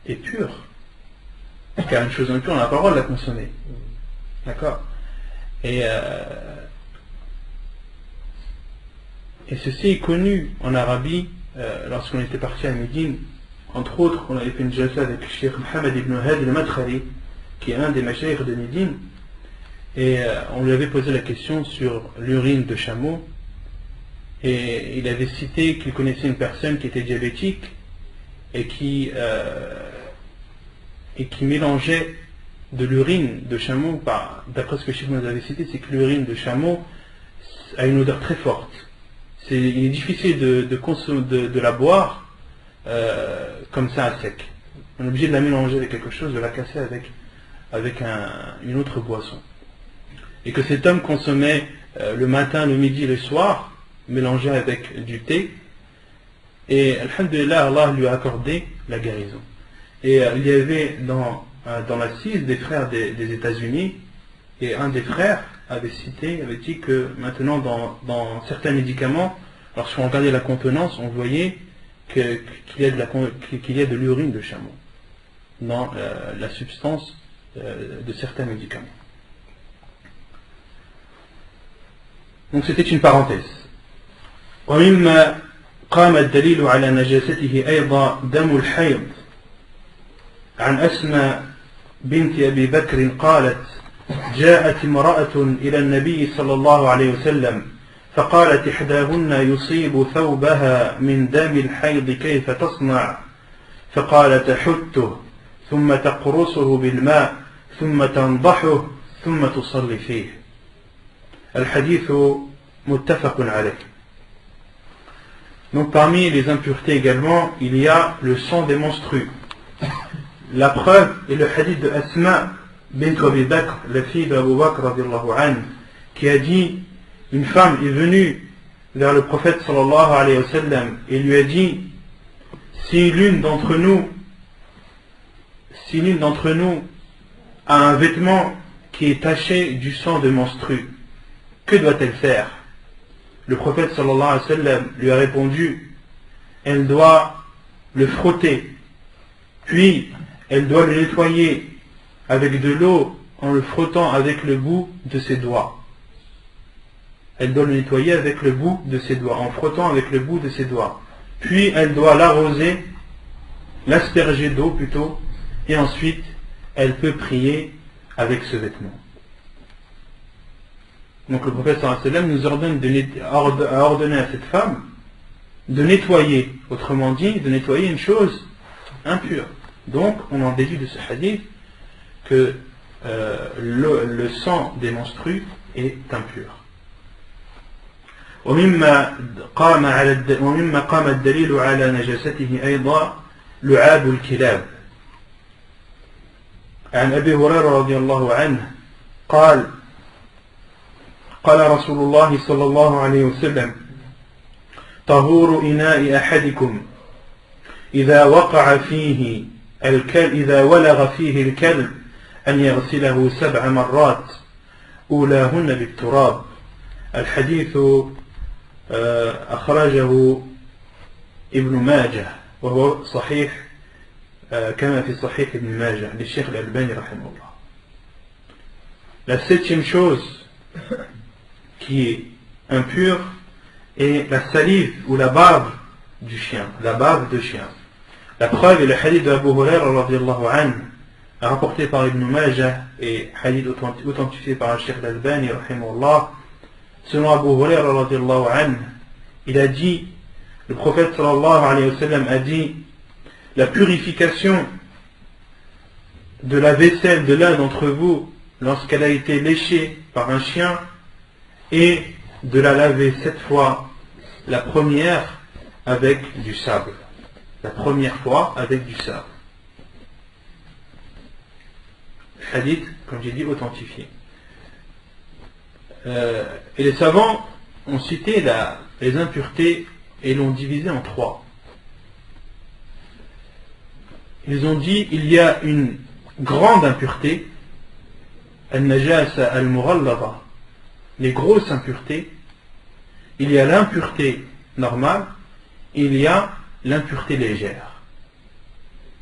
est pure, car une chose impure on n'a pas le droit de la consommer, d'accord. Et ceci est connu en Arabie. Lorsqu'on était parti à Médine, entre autres, on avait fait une jalsa avec le Cheikh Mohammed ibn Hadi al-Madkhali, qui est un des mashaykh de Médine, et on lui avait posé la question sur l'urine de chameau, et il avait cité qu'il connaissait une personne qui était diabétique et qui mélangeait de l'urine de chameau. D'après ce que le Cheikh nous avait cité, c'est que l'urine de chameau a une odeur très forte. Il est difficile de la boire comme ça à sec. On est obligé de la mélanger avec quelque chose, de la casser avec une autre boisson. Et que cet homme consommait le matin, le midi et le soir, mélangé avec du thé. Et alhamdulillah, Allah lui a accordé la guérison. Et il y avait dans l'assise des frères des États-Unis, et un des frères avait dit que maintenant dans certains médicaments, lorsqu'on regardait la contenance, on voyait qu'il y a de l'urine de chameau dans la substance de certains médicaments. Donc c'était une parenthèse. ومما قام الدليل على نجاسته أيضا دم الحيض عن أسماء بنت أبي بكر قالت: جاءت امرأة إلى النبي صلى الله عليه وسلم فقالت إحداهن يصيب ثوبها من دم الحيض كيف تصنع؟ فقال: تحته ثم تقرصه بالماء ثم تنضحه ثم تصلي فيه. الحديث متفق عليه. Donc parmi les impuretés également, il y a le sang des menstrues. La preuve est le hadith de Asma bint Abi Bakr, la fille d'Abu Bakr radiallahu anhu, qui a dit: une femme est venue vers le prophète sallallahu alayhi wa sallam et lui a dit: si l'une d'entre nous a un vêtement qui est taché du sang de menstrue, que doit-elle faire? Le prophète sallallahu alayhi wa sallam lui a répondu: elle doit le frotter, puis elle doit le nettoyer avec de l'eau en le frottant avec le bout de ses doigts. Elle doit le nettoyer avec le bout de ses doigts, en frottant avec le bout de ses doigts. Puis elle doit l'arroser, l'asperger d'eau plutôt, et ensuite elle peut prier avec ce vêtement. Donc le prophète sallallahu alayhi wa sallam nous a ordonné à cette femme de nettoyer, autrement dit, de nettoyer une chose impure. Donc on en déduit de ce hadith que le sang des menstrues est impur. ومما قام الدليل على نجاسته أيضا لعاب الكلاب. عن أبي هريرة رضي الله عنه قال: قال رسول الله صلى الله عليه وسلم: طهور إناء أحدكم إذا ولغ فيه الكلب أن يغسله 7 مرات أولاهن بالتراب. الحديث أخرجه ابن ماجه وهو صحيح كما في صحيح ابن ماجه للشيخ الألباني رحمه الله. La 7e chose qui est impure est la salive ou la bave du chien, la bave de chien. La preuve est le hadith d'Abu Hurairah radiyallahu anhu, rapporté par Ibn Majah et hadith authentifié par le Cheikh Al-Albani rahimahullah. Selon Abu Hurairah radiyallahu anhu, il a dit, le prophète sallallahu alayhi wa sallam a dit: la purification de la vaisselle de l'un d'entre vous lorsqu'elle a été léchée par un chien et de la laver 7 fois, la première avec du sable. La première fois avec du sable. Hadith, comme j'ai dit, authentifié. Et les savants ont cité les impuretés et l'ont divisé en 3. Ils ont dit il y a une grande impureté, al-najasa al-mughallada, les grosses impuretés, il y a l'impureté normale, il y a l'impureté légère.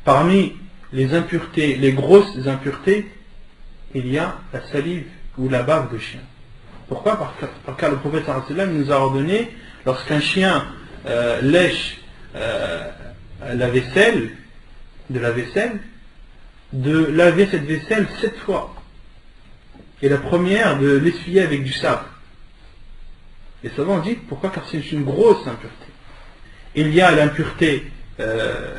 Parmi les impuretés, les grosses impuretés, il y a la salive ou la bave de chien. Pourquoi? Parce que le prophète sallallahu alayhi wa sallam nous a ordonné, lorsqu'un chien lèche la vaisselle, de laver cette vaisselle 7 fois. Et la première, de l'essuyer avec du sable. Les savants disent pourquoi? Car c'est une grosse impureté. Il y a l'impureté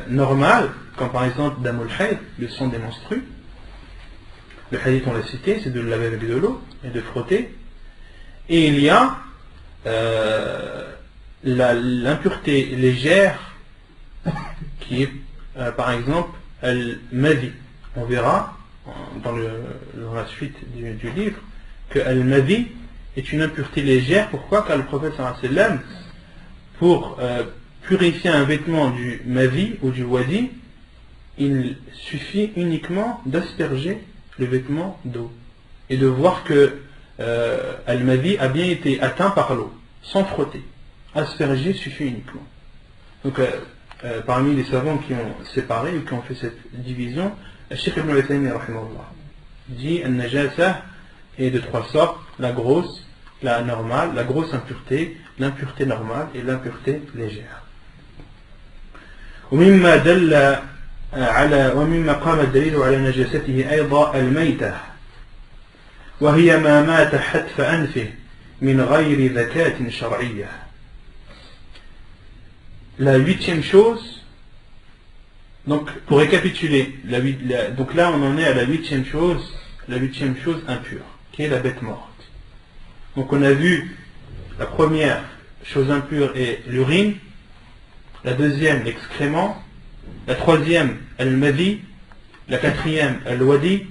normale, comme par exemple damul hayd, le sang des menstrues. Le hadith, on l'a cité, c'est de le laver avec de l'eau et de frotter. Et il y a l'impureté légère qui est par exemple al-madi. On verra dans la suite du livre que al-madi est une impureté légère. Pourquoi? Car le prophète sallallahu alayhi wa sallam, pour purifier un vêtement du madi ou du wadi, il suffit uniquement d'asperger le vêtement d'eau et de voir que al-madi a bien été atteint par l'eau, sans frotter. Asperger suffit uniquement. Donc parmi les savants qui ont séparé ou qui ont fait cette division, Cheikh Ibn al-Uthaymin dit al-najasa est de 3 sortes: la grosse, la normale, la grosse impureté, l'impureté normale et l'impureté légère. ومما قام الدليل على نجاسته أيضا الميتة وهي ما مات حتف أنفه من غير ذكاة شرعية. La 8e chose, donc pour récapituler, donc là on en est à la 8e chose impure, qui est la bête morte. Donc on a vu la première chose impure est l'urine, la deuxième l'excrément, la troisième al-madi, la quatrième al-wadi,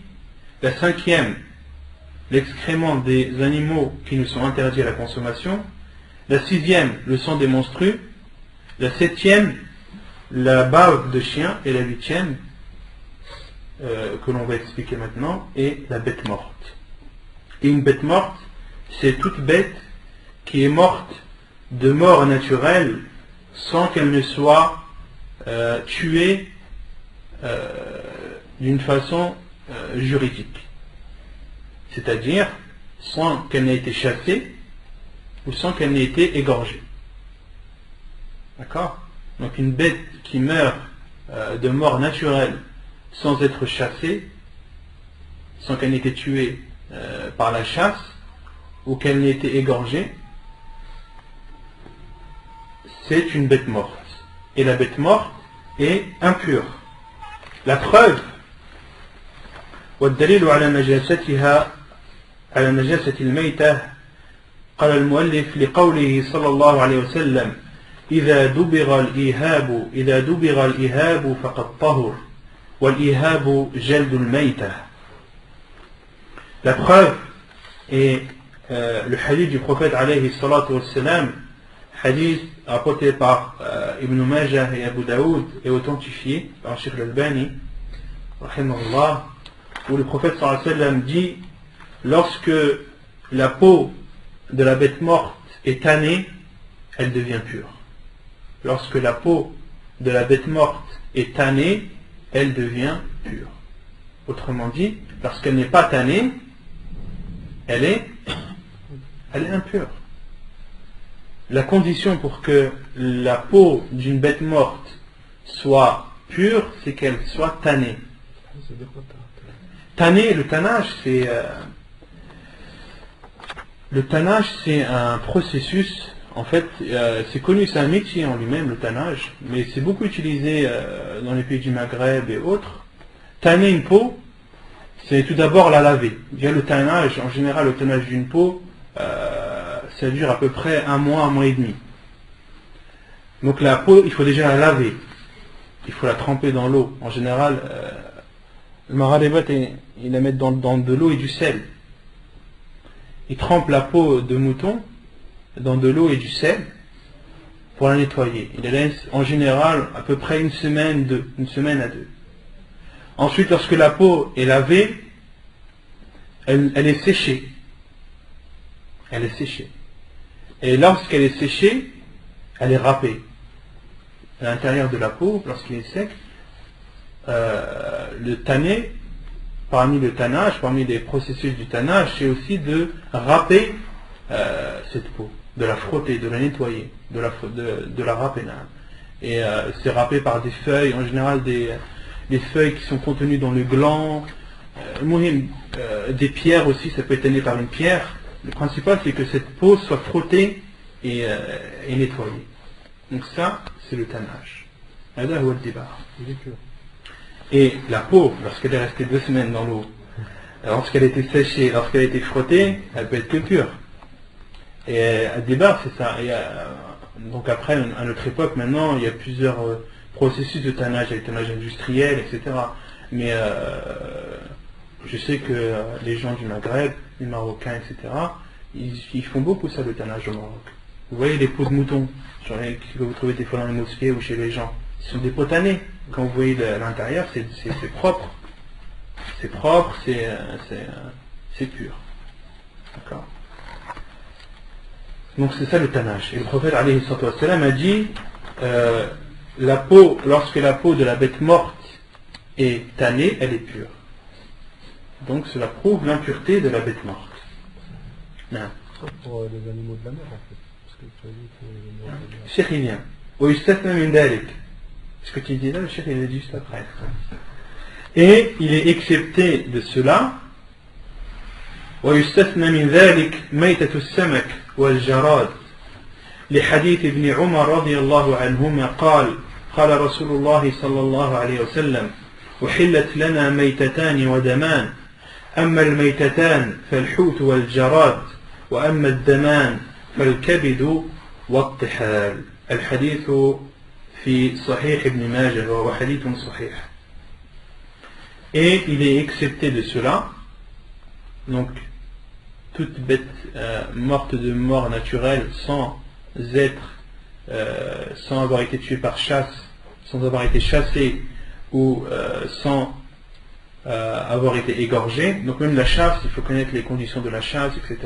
la cinquième l'excrément des animaux qui nous sont interdits à la consommation, la sixième le sang des menstrues, la septième la bave de chien, et la 8e que l'on va expliquer maintenant est la bête morte. Et une bête morte, c'est toute bête qui est morte de mort naturelle sans qu'elle ne soit tuée d'une façon juridique, c'est-à-dire sans qu'elle n'ait été chassée ou sans qu'elle n'ait été égorgée. D'accord? Donc une bête qui meurt de mort naturelle sans être chassée, sans qu'elle n'ait été tuée par la chasse ou qu'elle n'ait été égorgée, c'est une bête morte. Et la bête morte est impure. La preuve, والدليل على نجاستها على نجاسة الميتة قال المؤلف لقوله صلى الله عليه وسلم إذا دبغ الإهاب فقد طهر والإهاب جلد الميتة. La preuve est le hadith du prophète alayhi salatu wassalam, hadith rapporté par Ibn Majah et Abu Daoud et authentifié par Cheikh al-Albani rahimahullah, où le prophète sallallahu alayhi wa sallam dit: lorsque la peau de la bête morte est tannée, elle devient pure. Lorsque la peau de la bête morte est tannée, elle devient pure. Autrement dit, lorsqu'elle n'est pas tannée, elle est impure. La condition pour que la peau d'une bête morte soit pure, c'est qu'elle soit tannée. Tanner, le tannage, c'est un processus. En fait, c'est connu, c'est un métier en lui-même, le tannage, mais c'est beaucoup utilisé dans les pays du Maghreb et autres. Tanner une peau, c'est tout d'abord la laver. Bien, le tannage, en général, le tannage d'une peau, ça dure à peu près un mois et demi. Donc la peau, il faut déjà la laver. Il faut la tremper dans l'eau. En général, le maralébat, il la met dans de l'eau et du sel. il trempe la peau de mouton dans de l'eau et du sel pour la nettoyer. Il la laisse en général à peu près une semaine à deux. Ensuite, lorsque la peau est lavée, elle est séchée. Elle est séchée. Et lorsqu'elle est séchée, elle est râpée. À l'intérieur de la peau, lorsqu'il est sec, le tanner, parmi les processus du tannage, c'est aussi de râper cette peau, de la frotter, de la nettoyer, de la râper. Et c'est râpé par des feuilles, en général des feuilles qui sont contenues dans le gland, des pierres aussi, ça peut être tanné par une pierre. Le principal, c'est que cette peau soit frottée et nettoyée. Donc ça, c'est le tannage. Et la peau, lorsqu'elle est restée 2 semaines dans l'eau, lorsqu'elle était séchée, lorsqu'elle a été frottée, elle peut être que pure. Et à débat, c'est ça. Donc après, à notre époque, maintenant, il y a plusieurs processus de tannage, avec tannage industriel, etc. Mais je sais que les gens du Maghreb, les Marocains, etc., ils font beaucoup ça, le tannage au Maroc. Vous voyez les peaux de mouton que vous trouvez des fois dans les mosquées ou chez les gens, ce sont des peaux tannées. Quand vous voyez l'intérieur, c'est propre. C'est propre, c'est pur. D'accord. Donc c'est ça le tannage. Et le prophète alayhi sallam a dit la peau, lorsque la peau de la bête morte est tannée, elle est pure. Donc cela prouve l'impureté de la bête morte. Non. Pour les animaux de la mer en fait. Parce que tu as dit que les animaux de la mer. Cheikh il vient. ويستثنى من ذلك. Ce que tu dis là, le cheikh il a dit juste après. Et il est excepté de cela. ويستثنى من ذلك ميتة السمك والجراد لحديث ابن عمر رضي الله عنهما قال قال رسول الله صلى الله عليه وسلم وحلت لنا ميتتان ودمان أما الميتتان فالحوت والجراد وأما الدمان فالكبد والطحال. الحديث في صحيح ابن ماجه وهو حديث صحيح. Et il est excepté de cela, donc toute bête morte de mort naturelle sans avoir été tuée par chasse, sans avoir été chassée ou sans avoir été égorgée. Donc même la chasse, il faut connaître les conditions de la chasse, etc.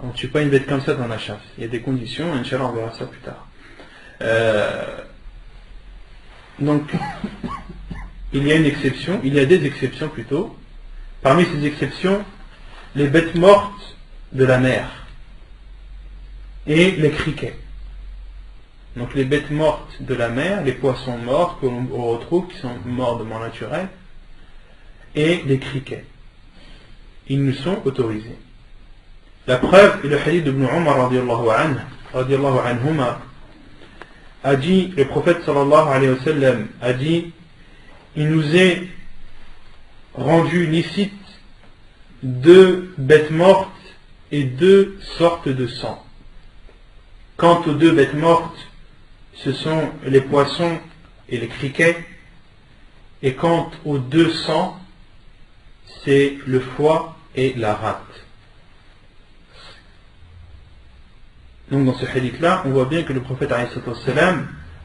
On ne tue pas une bête comme ça dans la chasse. Il y a des conditions, Inch'Allah on verra ça plus tard. Donc il y a des exceptions plutôt. Parmi ces exceptions, les bêtes mortes de la mer et les criquets. Donc les bêtes mortes de la mer, les poissons morts que l'on retrouve, qui sont morts de mort naturelle, et les criquets. Ils nous sont autorisés. La preuve est le hadith d'Ibn Umar radiallahu anhuma a dit, le prophète sallallahu alayhi wa sallam a dit, il nous est rendu licite 2 bêtes mortes et 2 sortes de sang. Quant aux 2 bêtes mortes, ce sont les poissons et les criquets, et quant aux 2 sangs, c'est le foie et la rate. Donc dans ce hadith-là, on voit bien que le prophète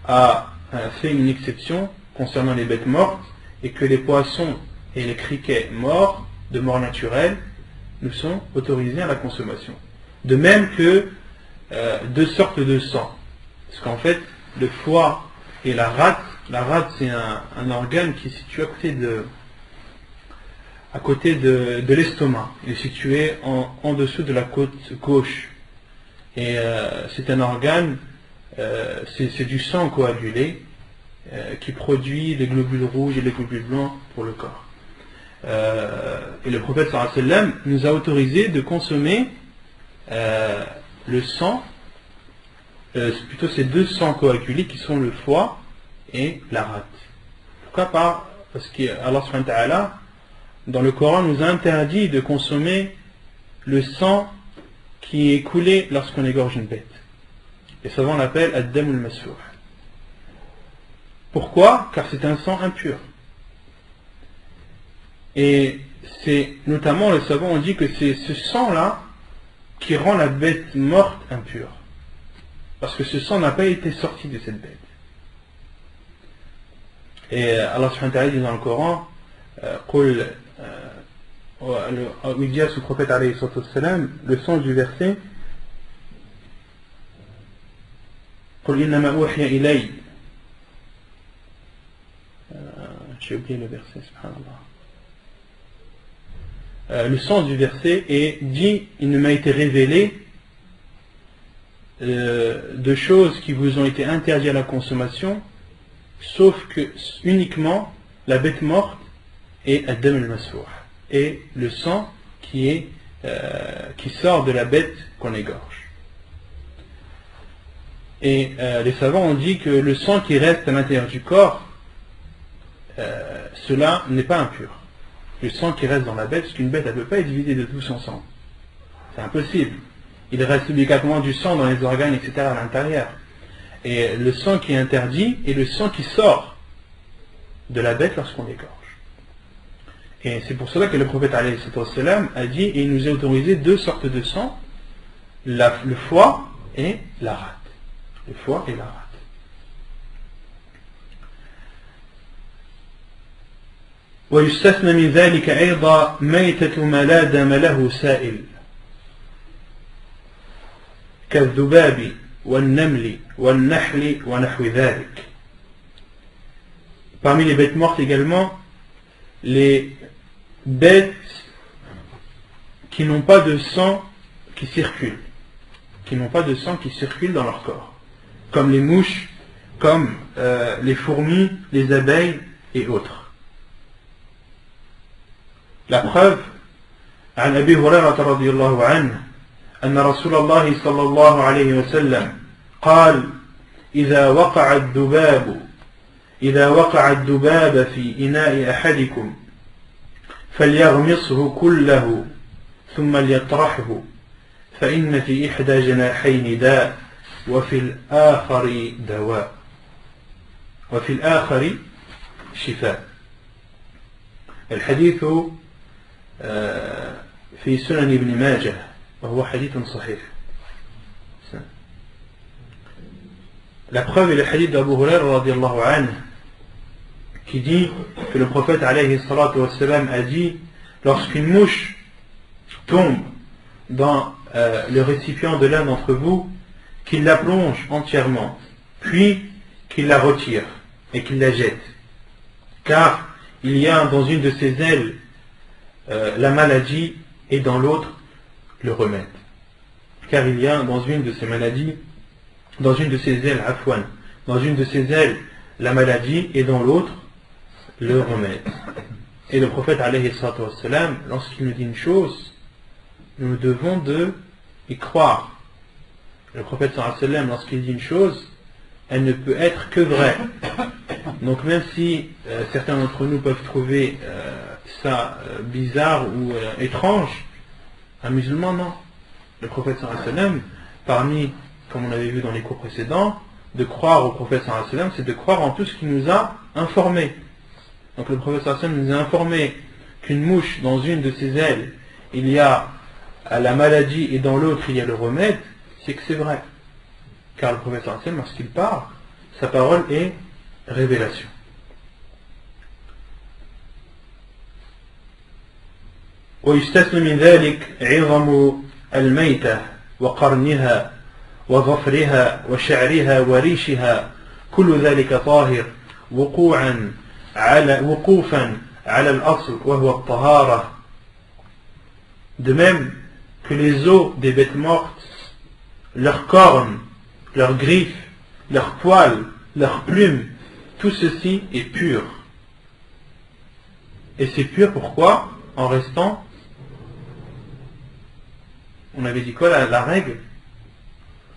a fait une exception concernant les bêtes mortes, et que les poissons et les criquets morts, de mort naturelle, nous sont autorisés à la consommation. De même que 2 sortes de sang. Parce qu'en fait, le foie et la rate c'est un organe qui est situé à côté de l'estomac. Il est situé en dessous de la côte gauche. Et c'est un organe, c'est du sang coagulé qui produit les globules rouges et les globules blancs pour le corps. Et le prophète sallallahu alayhi wa sallam nous a autorisé de consommer le sang, plutôt ces 2 sangs coagulés qui sont le foie et la rate. Pourquoi pas? Parce qu'Allah subhanahu wa ta'ala dans le Coran nous a interdit de consommer le sang qui est coulé lorsqu'on égorge une bête. Les savants l'appellent ad-dam al-masfouh. Pourquoi? Car c'est un sang impur. Et c'est notamment, les savants ont dit que c'est ce sang-là qui rend la bête morte impure. Parce que ce sang n'a pas été sorti de cette bête. Et Allah subhanahu wa ta'ala dit dans le Coran, il dit à ce prophète alayhi salam, le sens du verset, j'ai oublié le verset, subhanallah. Le sens du verset est dit, il ne m'a été révélé de choses qui vous ont été interdites à la consommation, sauf que uniquement la bête morte et ad-dam al-masfouh, et le sang qui sort de la bête qu'on égorge. Et les savants ont dit que le sang qui reste à l'intérieur du corps, cela n'est pas impur. Le sang qui reste dans la bête, parce qu'une bête, elle ne peut pas être divisée de tout son sang. C'est impossible. Il reste obligatoirement du sang dans les organes, etc. à l'intérieur. Et le sang qui est interdit est le sang qui sort de la bête lorsqu'on l'égorge. Et c'est pour cela que le prophète alayhi salam a dit, et il nous a autorisé 2 sortes de sang, le foie et la rate. Le foie et la rate. ويستثنى من ذلك أيضا ميتة ما لا دم له سائل كالذباب والنمل والنحل ونحو ذلك. Parmi les bêtes mortes également, les bêtes qui n'ont pas de sang qui circule, dans leur corps, comme les mouches, comme les fourmis, les abeilles et autres. La preuve, عن أبي هريرة رضي الله عنه أن رسول الله صلى الله عليه وسلم قال إذا وقع الذباب في إناء أحدكم فليغمصه كله ثم ليطرحه فإن في إحدى جناحين داء وفي الآخر دواء وفي الآخر شفاء. الحديث في سنن ابن ماجه وهو حديث صحيح. La preuve est le hadith d'Abu Hurayra radiallahu anhu qui dit que le prophète alayhi salatu wassalam a dit, lorsqu'une mouche tombe dans le récipient de l'un d'entre vous, qu'il la plonge entièrement, puis qu'il la retire et qu'il la jette, car il y a dans une de ses ailes la maladie et dans l'autre le remède. Car il y a dans une de ces maladies, dans une de ses ailes, dans une de ses ailes la maladie et dans l'autre le remède. Et le prophète alayhi salatu wassalam, lorsqu'il nous dit une chose, nous devons y croire. Le prophète sallallahu alayhi wa sallam, lorsqu'il dit une chose, elle ne peut être que vraie. Donc même si certains d'entre nous peuvent trouver ça bizarre ou étrange, un musulman non. Le prophète sallallahu alayhi wa sallam, parmi, comme on avait vu dans les cours précédents, de croire au prophète sallallahu alayhi wa sallam, c'est de croire en tout ce qu'il nous a informé. Donc le prophète sallallahu alayhi wa sallam nous a informé qu'une mouche, dans une de ses ailes, il y a la maladie et dans l'autre il y a le remède, c'est que c'est vrai. Car le prophète sallallahu alayhi wa sallam, lorsqu'il parle, sa parole est révélation. ويستثنى من ذلك عظم الميتة وقرنها وظفرها وشعرها وريشها كل ذلك طاهر وقوفا على الأصل وهو الطهارة. De même que les os des bêtes mortes, leurs cornes, leurs griffes, leurs poils, leurs plumes, tout ceci est pur. Et c'est pur pourquoi? En restant, on avait dit quoi la règle?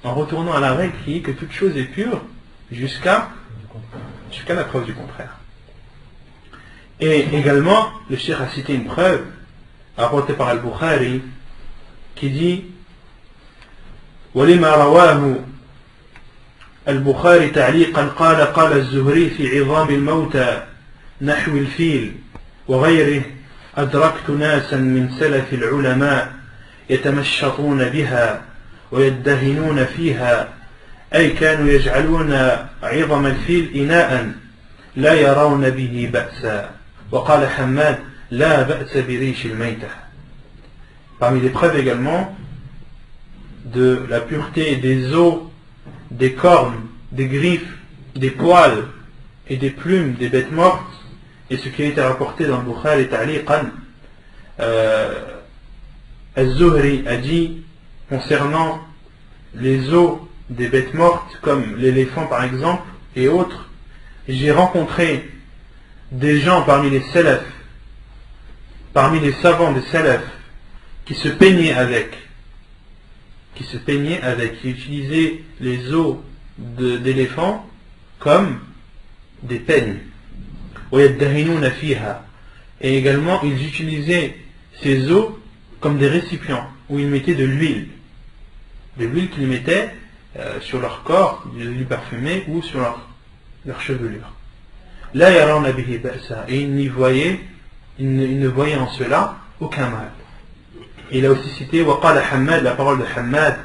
En retournant à la règle qui est que toute chose est pure jusqu'à la preuve du contraire. Et également, le cheikh a cité une preuve rapportée par Al-Bukhari qui dit ولما رواه البخاري تعليقا قال الزهري في عظام الموتى نحو الفيل وغيره أدركت ناسا من سلف العلماء يتمشطون بها ويدهنون فيها أي كانوا يجعلون عظم الفيل إناء لا يرون به بأسا وقال حماد لا بأس بريش الميتة. Parmi les preuves également de la pureté des os, des cornes, des griffes, des poils et des plumes des bêtes mortes, et ce qui a été rapporté dans le Bukhari ta'liqan, Al-Zuhri a dit concernant les os des bêtes mortes comme l'éléphant par exemple et autres, j'ai rencontré des gens parmi les salafs, parmi les savants des salafs qui se peignaient avec, qui utilisaient les os d'éléphant comme des peignes. Et également ils utilisaient ces os comme des récipients où ils mettaient de l'huile qu'ils mettaient sur leur corps, de l'huile parfumée ou sur leur chevelure. La yarawna bihi ba'sa, et ils ne voyaient en cela aucun mal. Il a aussi cité وقال حماد, la parole de Hammad,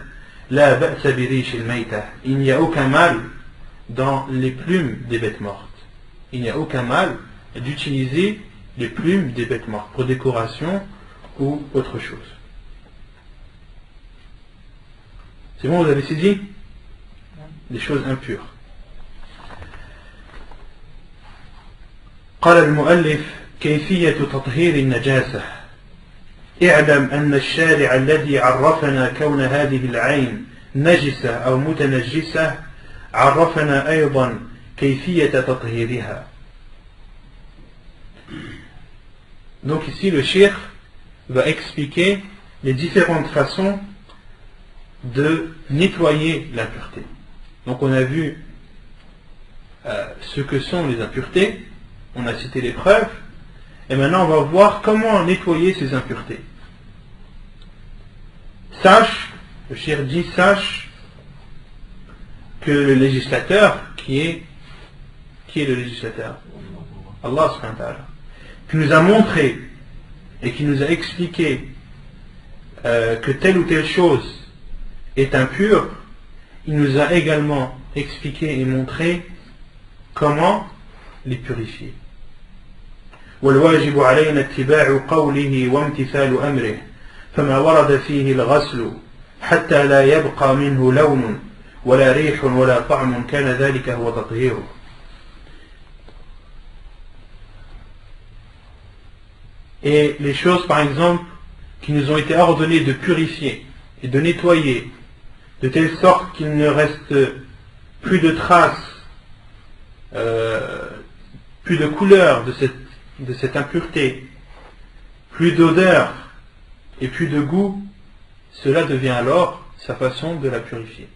لا بأس بريش الميتة, il n'y a aucun mal dans les plumes des bêtes mortes. Il n'y a aucun mal d'utiliser les plumes des bêtes mortes pour décoration ou autre chose. C'est bon, vous avez saisi? Des choses impures. قال المؤلف كيفية تطهير النجاسة. اعلم أن الشارع الذي عرفنا كون هذه العين نجسة أو متنجسة عرفنا أيضا كيفية تطهيرها. Donc ici le cheikh va expliquer les différentes façons de nettoyer l'impureté. Donc on a vu ce que sont les impuretés, on a cité les preuves, et maintenant on va voir comment nettoyer ces impuretés. Sache, le cheikh dit, sache que le législateur, qui est le législateur? Allah subhanahu wa ta'ala, qui nous a montré et qui nous a expliqué que telle ou telle chose est impure, il nous a également expliqué et montré comment les purifier. والواجب علينا اتباع قوله وامتثال أمره فما ورد فيه الغسل حتى لا يبقى منه لون ولا ريح ولا طعم كان ذلك هو تطهيره. Et les choses par exemple qui nous ont été ordonnées de purifier et de nettoyer de telle sorte qu'il ne reste plus de traces, plus de couleur de cette impureté, plus d'odeur et plus de goût, cela devient alors sa façon de la purifier.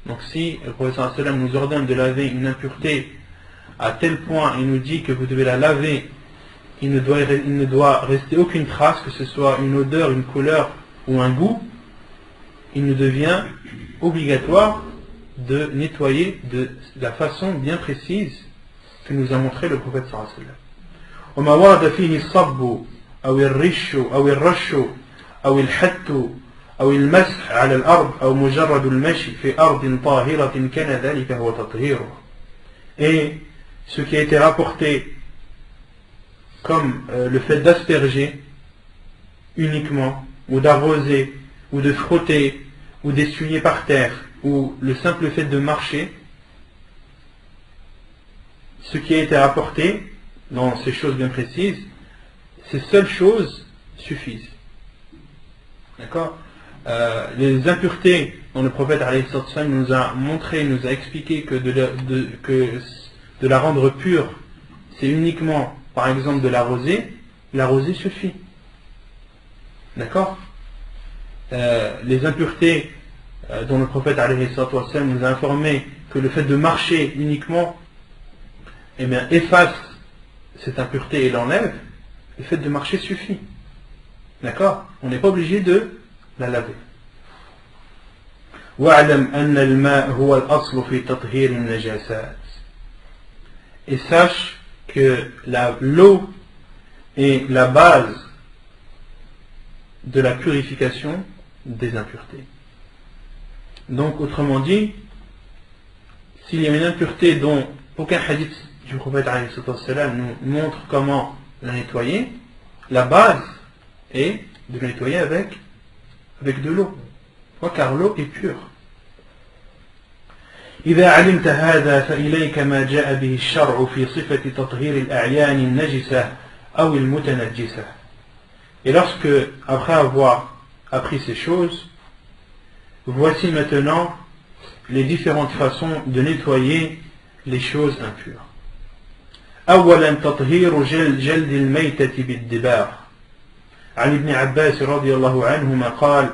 Donc si le prophète sallam nous ordonne de laver une impureté à tel point, il nous dit que vous devez la laver, il ne doit rester aucune trace, que ce soit une odeur, une couleur ou un goût, il nous devient obligatoire de nettoyer de la façon bien précise que nous a montré le prophète sallallahu alayhi wa sallam. وما ورد فيه الصب أو الرش أو الرش أو الحت أو المسح على الأرض أو مجرد المشي في أرض طاهرة كان ذلك هو تطهيره. Et ce qui a été rapporté comme le fait d'asperger uniquement, ou d'arroser, ou de frotter, ou d'essuyer par terre, ou le simple fait de marcher, ce qui a été rapporté dans ces choses bien précises, ces seules choses suffisent. D'accord? Les impuretés dont le prophète alayhi sallam nous a montré, nous a expliqué que de la rendre pure, c'est uniquement par exemple de l'arroser suffit. D'accord? Les impuretés dont le prophète alayhi sallam nous a informé que le fait de marcher uniquement efface cette impureté et l'enlève, le fait de marcher suffit. D'accord? On n'est pas obligé de la laver. وَاعْلَمْ أَنَّ الْمَاءَ هُوَ الْأَصْلُ فِي تَطْهِيرِ النَّجَاسَاتِ. Et sache que l'eau est la base de la purification des impuretés. Donc, autrement dit, s'il y a une impureté dont aucun hadith du prophète nous montre comment la nettoyer, la base est de la nettoyer avec de l'eau. Car l'eau est pure. إذا علمت هذا فإليك ما جاء به الشرع في صفة تطهير الأعيان النجسة أو المتنجسة. Et lorsque, après avoir appris ces choses, voici maintenant les différentes façons de nettoyer les choses impures. أولا تطهير جلد الميتة بالدباغ. عن ابن عباس رضي الله عنهما قال: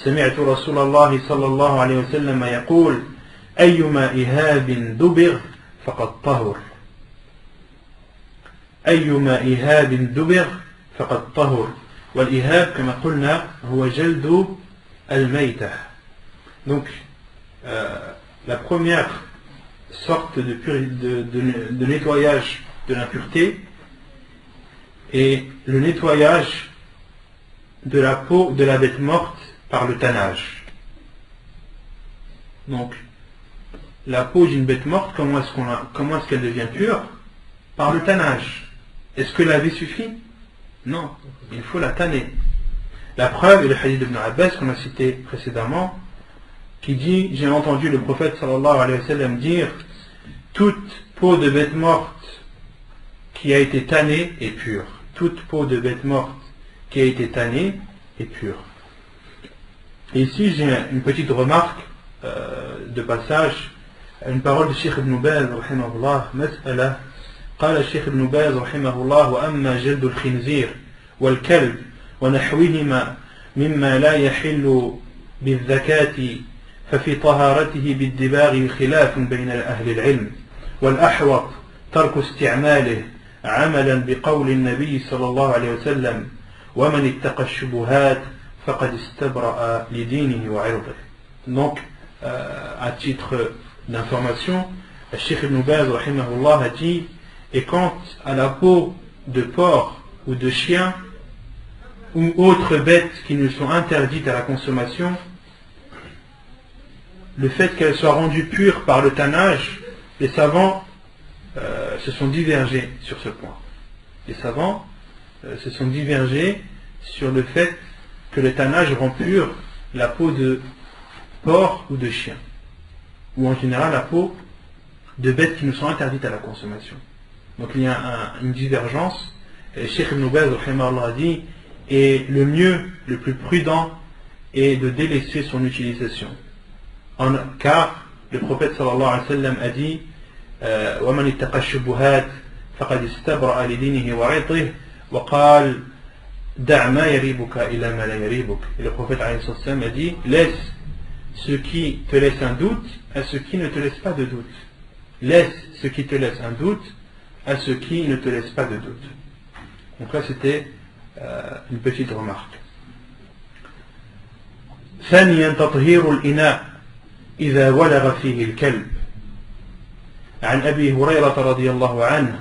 سمعت رسول الله صلى الله عليه وسلم يقول: أيما إهاب دبغ فقد طهر. أيما إهاب دبغ فقد طهر. والإهاب كما قلنا هو جلد الميتة. Donc la première sorte de nettoyage de l'impureté est le nettoyage de la peau de la bête morte par le tannage. Donc la peau d'une bête morte, comment est-ce qu'elle devient pure? Par le tannage. Est-ce que laver suffit? Non, il faut la tanner. La preuve est le hadith d'Ibn Abbas qu'on a cité précédemment, qui dit: j'ai entendu le prophète sallallahu alayhi wa sallam dire: toute peau de bête morte qui a été tannée est pure. Toute peau de bête morte qui a été tannée est pure. Et ici j'ai une petite remarque de passage, une parole du Cheikh Ibn Baz رحمه الله. مسألة قال الشيخ ابن باز رحمه الله: وأما جلد الخنزير والكلب ونحوهما مما لا يحل بالذكاة ففي طهارته بالدباغ خلاف بين أهل العلم، والأحوط ترك استعماله عملا بقول النبي صلى الله عليه وسلم: ومن اتقى الشبهات فقد استبرأ لدينه وعرضه. Donc, à titre d'information, le Cheikh Ibn Baz rahimahullah a dit: et quant à la peau de porc ou de chien ou autres bêtes qui nous sont interdites à la consommation, le fait qu'elles soient rendues pures par le tannage, les savants se sont divergés sur ce point. Les savants se sont divergés sur le fait que le tannage rend pure la peau de porc ou de chien, ou en général la peau de bêtes qui nous sont interdites à la consommation. Donc il y a une divergence. Et Cheikh Ibn Baz a dit: et le mieux, le plus prudent est de délaisser son utilisation, car le prophète sallallahu alayhi wa sallam a dit: وَمَنِ اتَّقَى الشُّبُهَاتِ فَقَدْ اسْتَبْرَأَ لِدِينِهِ وَعِرْضِهِ وَقَالَ دَعْ مَا يَرِيبُكَ إِلَى مَا لَا يَرِيبُكَ. Et le prophète alayhi wa sallam a dit: laisse ce qui te laisse un doute à ce qui ne te laisse pas de doute. Laisse ce qui te laisse un doute à ce qui ne te laisse pas de doute. Donc là c'était une petite remarque. ثانيا تطهير الإناء إذا ولغ فيه الكلب. عن أبي هريرة رضي الله عنه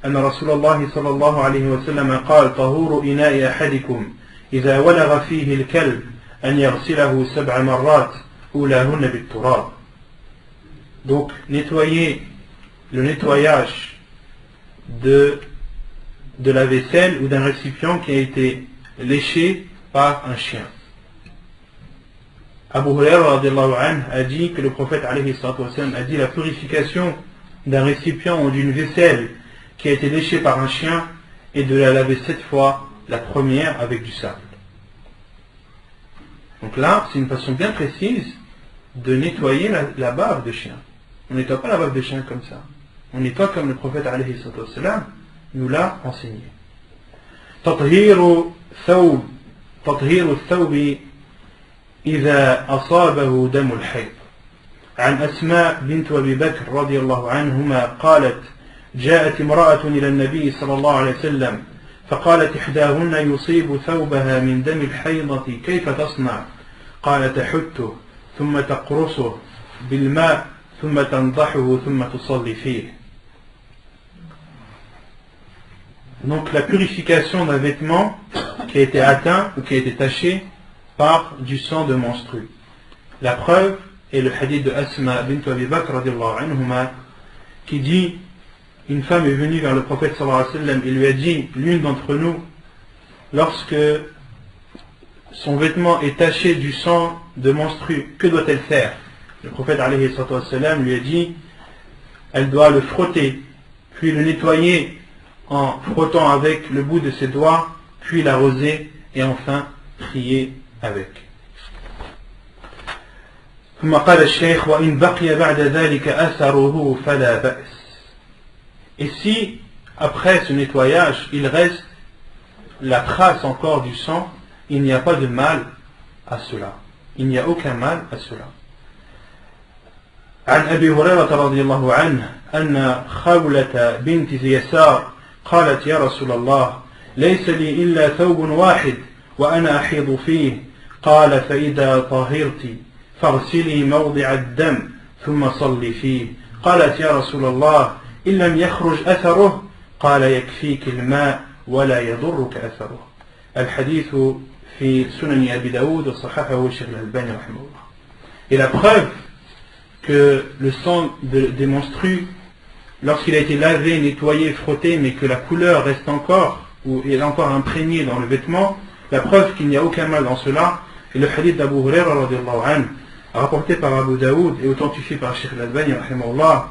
أن رسول الله صلى الله عليه وسلم قال: طهور إناء أحدكم إذا ولغ فيه الكلب أن يغسله 7 مرات أولاهن بالتراب. Donc le nettoyage de la vaisselle ou d'un récipient qui a été léché par un chien. Abu Huraira radiallahu anhu a dit que le prophète alayhi salatu wassalam a dit: la purification d'un récipient ou d'une vaisselle qui a été léchée par un chien est de la laver 7 fois, la première avec du sable. Donc là, c'est une façon bien précise de nettoyer la bave de chien. On ne nettoie pas la bave de chien comme ça. On nettoie comme le prophète alayhi salatu wassalam nous l'a enseigné. تطهير الثوب إذا أصابه دم الحيض. عن أسماء بنت أبي بكر رضي الله عنهما قالت: جاءت امرأة إلى النبي صلى الله عليه وسلم فقالت إحداهن: يصيب ثوبها من دم الحيضة كيف تصنع؟ قال: تحته ثم تقرصه بالماء ثم تنضحه ثم تصلي فيه. Donc la purification d'un vêtement qui a été atteint ou qui a été taché par du sang de menstru. La preuve est le hadith de Asma bint Abi Bakr radiallahu anhuma qui dit, une femme est venue vers le prophète sallallahu alayhi wa sallam et lui a dit, l'une d'entre nous, lorsque son vêtement est taché du sang de menstru, que doit-elle faire? Le prophète alayhi wa sallam lui a dit, elle doit le frotter, puis le nettoyer en frottant avec le bout de ses doigts, puis l'arroser et enfin prier avec. ثم قال الشيخ وإن بقي بعد ذلك أثره فلا بأس. Et si après ce nettoyage il reste la trace encore du sang, il n'y a pas de mal à cela. Il n'y a aucun mal à cela. عن أبي هريرة رضي الله عنه أن خولة بنت يسار قالت يا رسول الله ليس لي إلا ثوب واحد وأنا أحيض فيه قال فإذا طهرت فاغسلي موضع الدم ثم صلي فيه قالت يا رسول الله إن لم يخرج أثره قال يكفيك الماء ولا يضرك أثره. الحديث في سنن أبي داود وصححه الشيخ الألباني رحمه الله. Et la preuve que le sang des menstrues, lorsqu'il a été lavé, nettoyé, frotté, mais que la couleur reste encore, ou est encore imprégnée dans le vêtement, la preuve qu'il n'y a aucun mal dans cela, est le hadith d'Abu Huraira radiallahu anhu, rapporté par Abu Daoud et authentifié par Cheikh Al-Albani rahimahullah.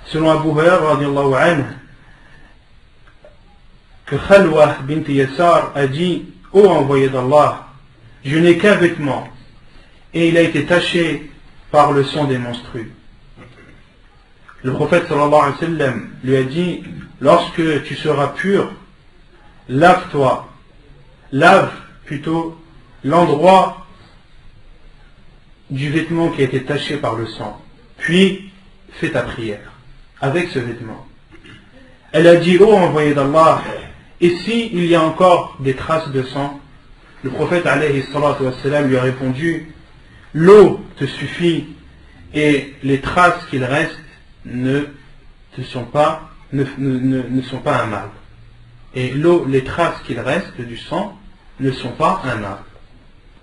Selon Abu Huraira radiallahu anhu, que Khalwa bint Yasar a dit, ô envoyé d'Allah, je n'ai qu'un vêtement, et il a été taché par le sang des menstrues. Le prophète sallallahu alayhi wa sallam lui a dit, lorsque tu seras pur, lave-toi, lave plutôt l'endroit du vêtement qui a été taché par le sang, puis fais ta prière avec ce vêtement. Elle a dit, ô envoyé d'Allah, et si il y a encore des traces de sang? Le prophète alayhi salatu wa sallam lui a répondu, l'eau te suffit et les traces qu'il reste ne sont pas un mal. Et l'eau, les traces qu'il reste du sang ne sont pas un mal.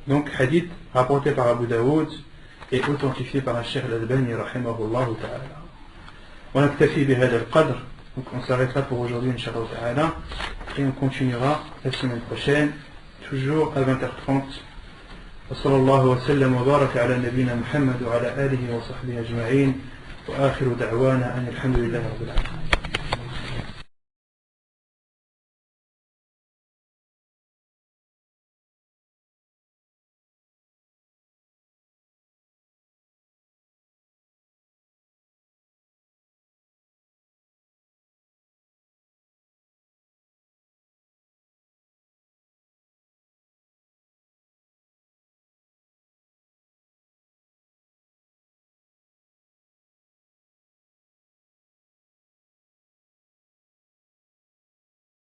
Donc hadith rapporté par Abu Daoud et authentifié par Cheikh Al-Albani rahimahullah ta'ala. On aktafi bihada al-qadr. Donc on s'arrêtera pour aujourd'hui inshallah ta'ala et on continuera la semaine prochaine toujours à 20h30. وصلى الله وسلم وبارك على نبينا محمد وعلى آله وصحبه أجمعين وآخر دعوانا أن الحمد لله رب العالمين.